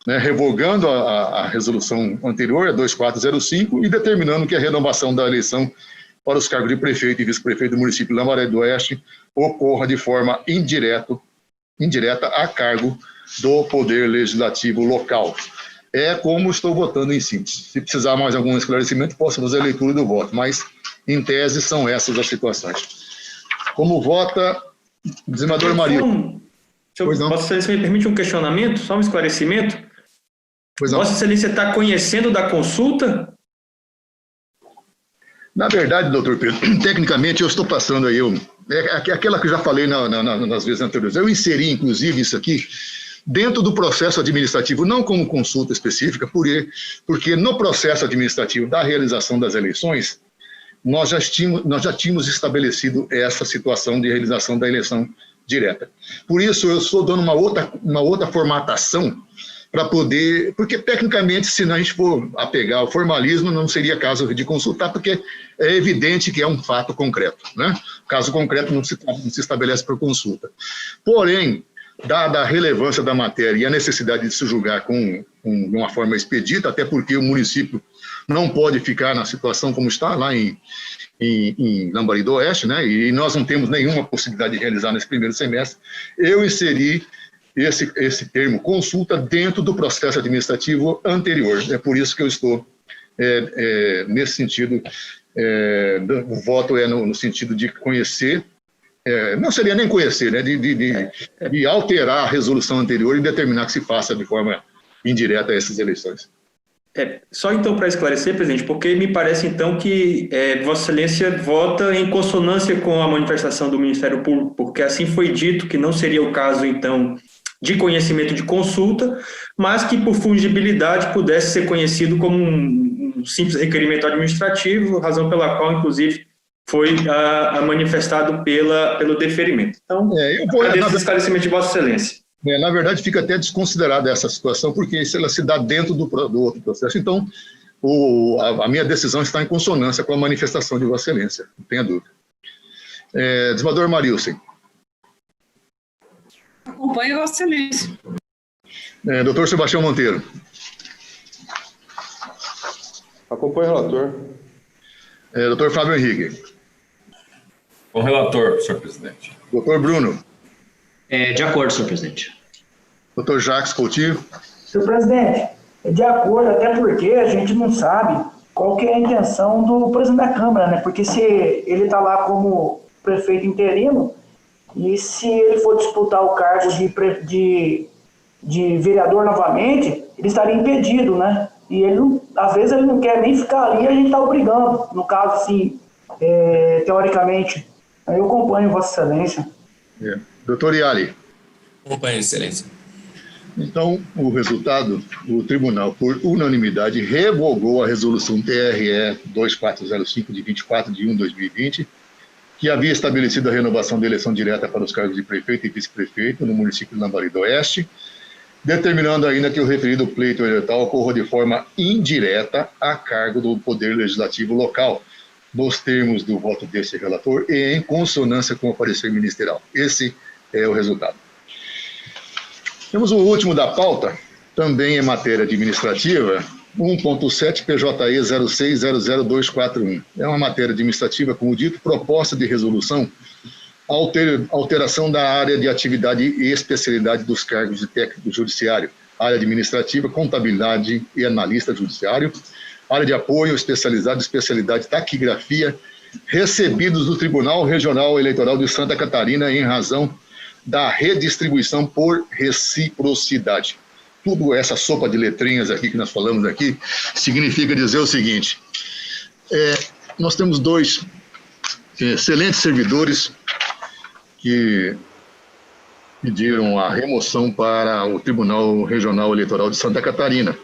né, revogando a resolução anterior, a 2405, e determinando que a renovação da eleição para os cargos de prefeito e vice-prefeito do município de Lambari do Oeste ocorra de forma indireta a cargo do Poder Legislativo local. É como estou votando em síntese. Se precisar mais algum esclarecimento, posso fazer a leitura do voto, mas, em tese, são essas as situações. Como vota o desembargador Mario? Vossa Excelência, me permite um questionamento, só um esclarecimento? Vossa Excelência está conhecendo da consulta? Na verdade, doutor Pedro, tecnicamente eu estou passando aí, aquela que eu já falei nas vezes anteriores, eu inseri, inclusive, isso aqui dentro do processo administrativo, não como consulta específica, porque no processo administrativo da realização das eleições, nós já tínhamos estabelecido essa situação de realização da eleição direta. Por isso, eu estou dando uma outra formatação para poder, porque tecnicamente, se a gente for apegar o formalismo, não seria caso de consultar, porque é evidente que é um fato concreto, né? O caso concreto não se estabelece por consulta. Porém, dada a relevância da matéria e a necessidade de se julgar com uma forma expedita, até porque o município não pode ficar na situação como está lá em Lambari do Oeste, né? E nós não temos nenhuma possibilidade de realizar nesse primeiro semestre, eu inseri esse termo consulta dentro do processo administrativo anterior. É por isso que eu estou nesse sentido, o voto é no sentido de conhecer, não seria nem conhecer, né, de alterar a resolução anterior e determinar que se faça de forma indireta essas eleições. Só então para esclarecer, presidente, porque me parece então que Vossa Excelência vota em consonância com a manifestação do Ministério Público, porque assim foi dito que não seria o caso então de conhecimento de consulta, mas que por fungibilidade pudesse ser conhecido como um simples requerimento administrativo, razão pela qual, inclusive, foi manifestado pelo deferimento. Então, agradeço o esclarecimento de Vossa Excelência. Na verdade, fica até desconsiderada essa situação, porque ela se dá dentro do outro processo. Então, a minha decisão está em consonância com a manifestação de Vossa Excelência, não tenha dúvida. Desembargador Marilson. Acompanho Vossa Excelência. Doutor Sebastião Monteiro. Acompanho o relator. Doutor Fábio Henrique. Com o relator, senhor presidente. Doutor Bruno. De acordo, senhor presidente. Doutor Jacques Coutinho. Senhor presidente, de acordo, até porque a gente não sabe qual que é a intenção do presidente da Câmara, né? Porque se ele está lá como prefeito interino, e se ele for disputar o cargo de vereador novamente, ele estaria impedido, né? e ele não, às vezes ele não quer nem ficar ali, a gente está obrigando, no caso, assim, teoricamente. Eu acompanho Vossa Excelência. Doutor Iali. Acompanho, Excelência. Então, o resultado, o tribunal, por unanimidade, revogou a resolução TRE 2405, de 24 de 1 de 2020, que havia estabelecido a renovação da eleição direta para os cargos de prefeito e vice-prefeito no município de Lambari do Oeste, determinando ainda que o referido pleito eleitoral ocorra de forma indireta a cargo do Poder Legislativo local, nos termos do voto desse relator e em consonância com o parecer ministerial. Esse é o resultado. Temos o último da pauta, também em matéria administrativa, 1.7 PJE 0600241. É uma matéria administrativa, como dito, proposta de resolução, alteração da área de atividade e especialidade dos cargos de técnico judiciário, área administrativa, contabilidade e analista judiciário, área de apoio especializado, especialidade taquigrafia, recebidos do Tribunal Regional Eleitoral de Santa Catarina em razão da redistribuição por reciprocidade. Tudo essa sopa de letrinhas aqui que nós falamos aqui significa dizer o seguinte: nós temos dois excelentes servidores que pediram a remoção para o Tribunal Regional Eleitoral de Santa Catarina.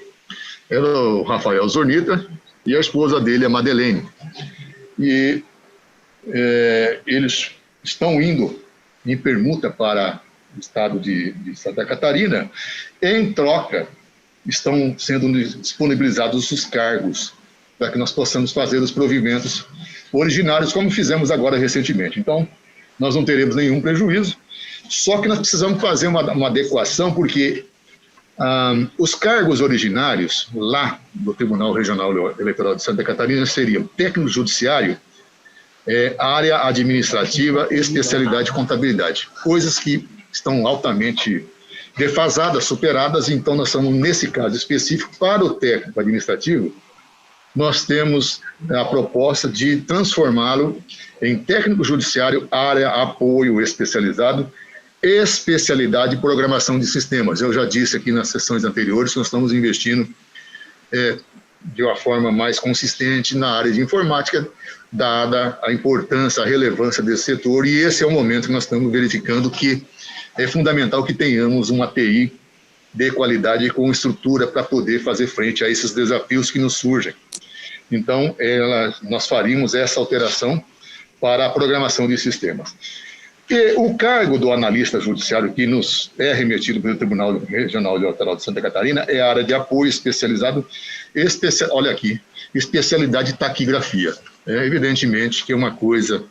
Era o Rafael Zornita e a esposa dele, a Madeleine. E eles estão indo em permuta para o estado de Santa Catarina. Em troca, estão sendo disponibilizados os cargos para que nós possamos fazer os provimentos originários, como fizemos agora recentemente. Então, nós não teremos nenhum prejuízo, só que nós precisamos fazer uma adequação, porque os cargos originários lá do Tribunal Regional Eleitoral de Santa Catarina seriam técnico judiciário, área administrativa, especialidade de contabilidade, coisas que estão altamente defasadas, superadas. Então nós estamos, nesse caso específico, para o técnico administrativo, nós temos a proposta de transformá-lo em técnico judiciário, área apoio especializado, especialidade de programação de sistemas. Eu já disse aqui nas sessões anteriores que nós estamos investindo de uma forma mais consistente na área de informática, dada a importância, a relevância desse setor, e esse é o momento que nós estamos verificando que é fundamental que tenhamos uma TI de qualidade e com estrutura para poder fazer frente a esses desafios que nos surgem. Então, nós faríamos essa alteração para a programação de sistemas. E o cargo do analista judiciário que nos é remetido pelo Tribunal Regional Eleitoral de Santa Catarina é a área de apoio especializado, olha aqui, especialidade de taquigrafia. Evidentemente que é uma coisa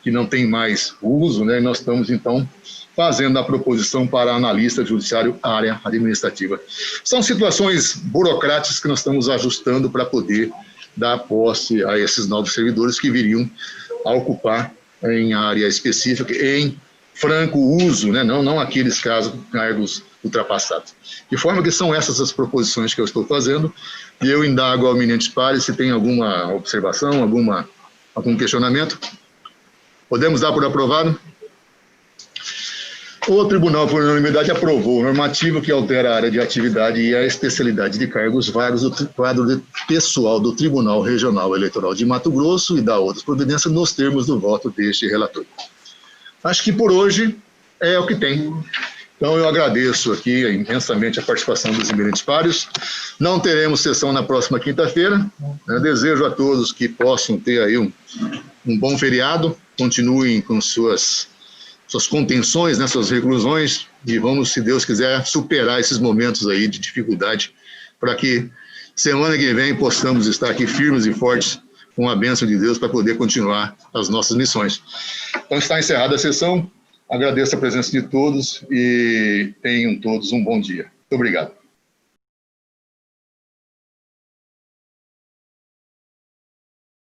que não tem mais uso, né? Nós estamos, então, fazendo a proposição para analista judiciário, área administrativa. São situações burocráticas que nós estamos ajustando para poder dar posse a esses novos servidores que viriam a ocupar em área específica, em franco uso, né? Não aqueles cargos ultrapassados. De forma que são essas as proposições que eu estou fazendo, e eu indago ao eminente pares se tem alguma observação, algum questionamento. Podemos dar por aprovado? O Tribunal, por unanimidade, aprovou o normativo que altera a área de atividade e a especialidade de cargos vários do quadro pessoal do Tribunal Regional Eleitoral de Mato Grosso e dá outras providências nos termos do voto deste relator. Acho que por hoje é o que tem. Então, eu agradeço aqui imensamente a participação dos eminentes pares. Não teremos sessão na próxima quinta-feira. Desejo a todos que possam ter aí um bom feriado, continuem com suas contenções, né, suas reclusões, e vamos, se Deus quiser, superar esses momentos aí de dificuldade, para que semana que vem possamos estar aqui firmes e fortes, com a bênção de Deus, para poder continuar as nossas missões. Então, está encerrada a sessão. Agradeço a presença de todos e tenham todos um bom dia. Muito obrigado.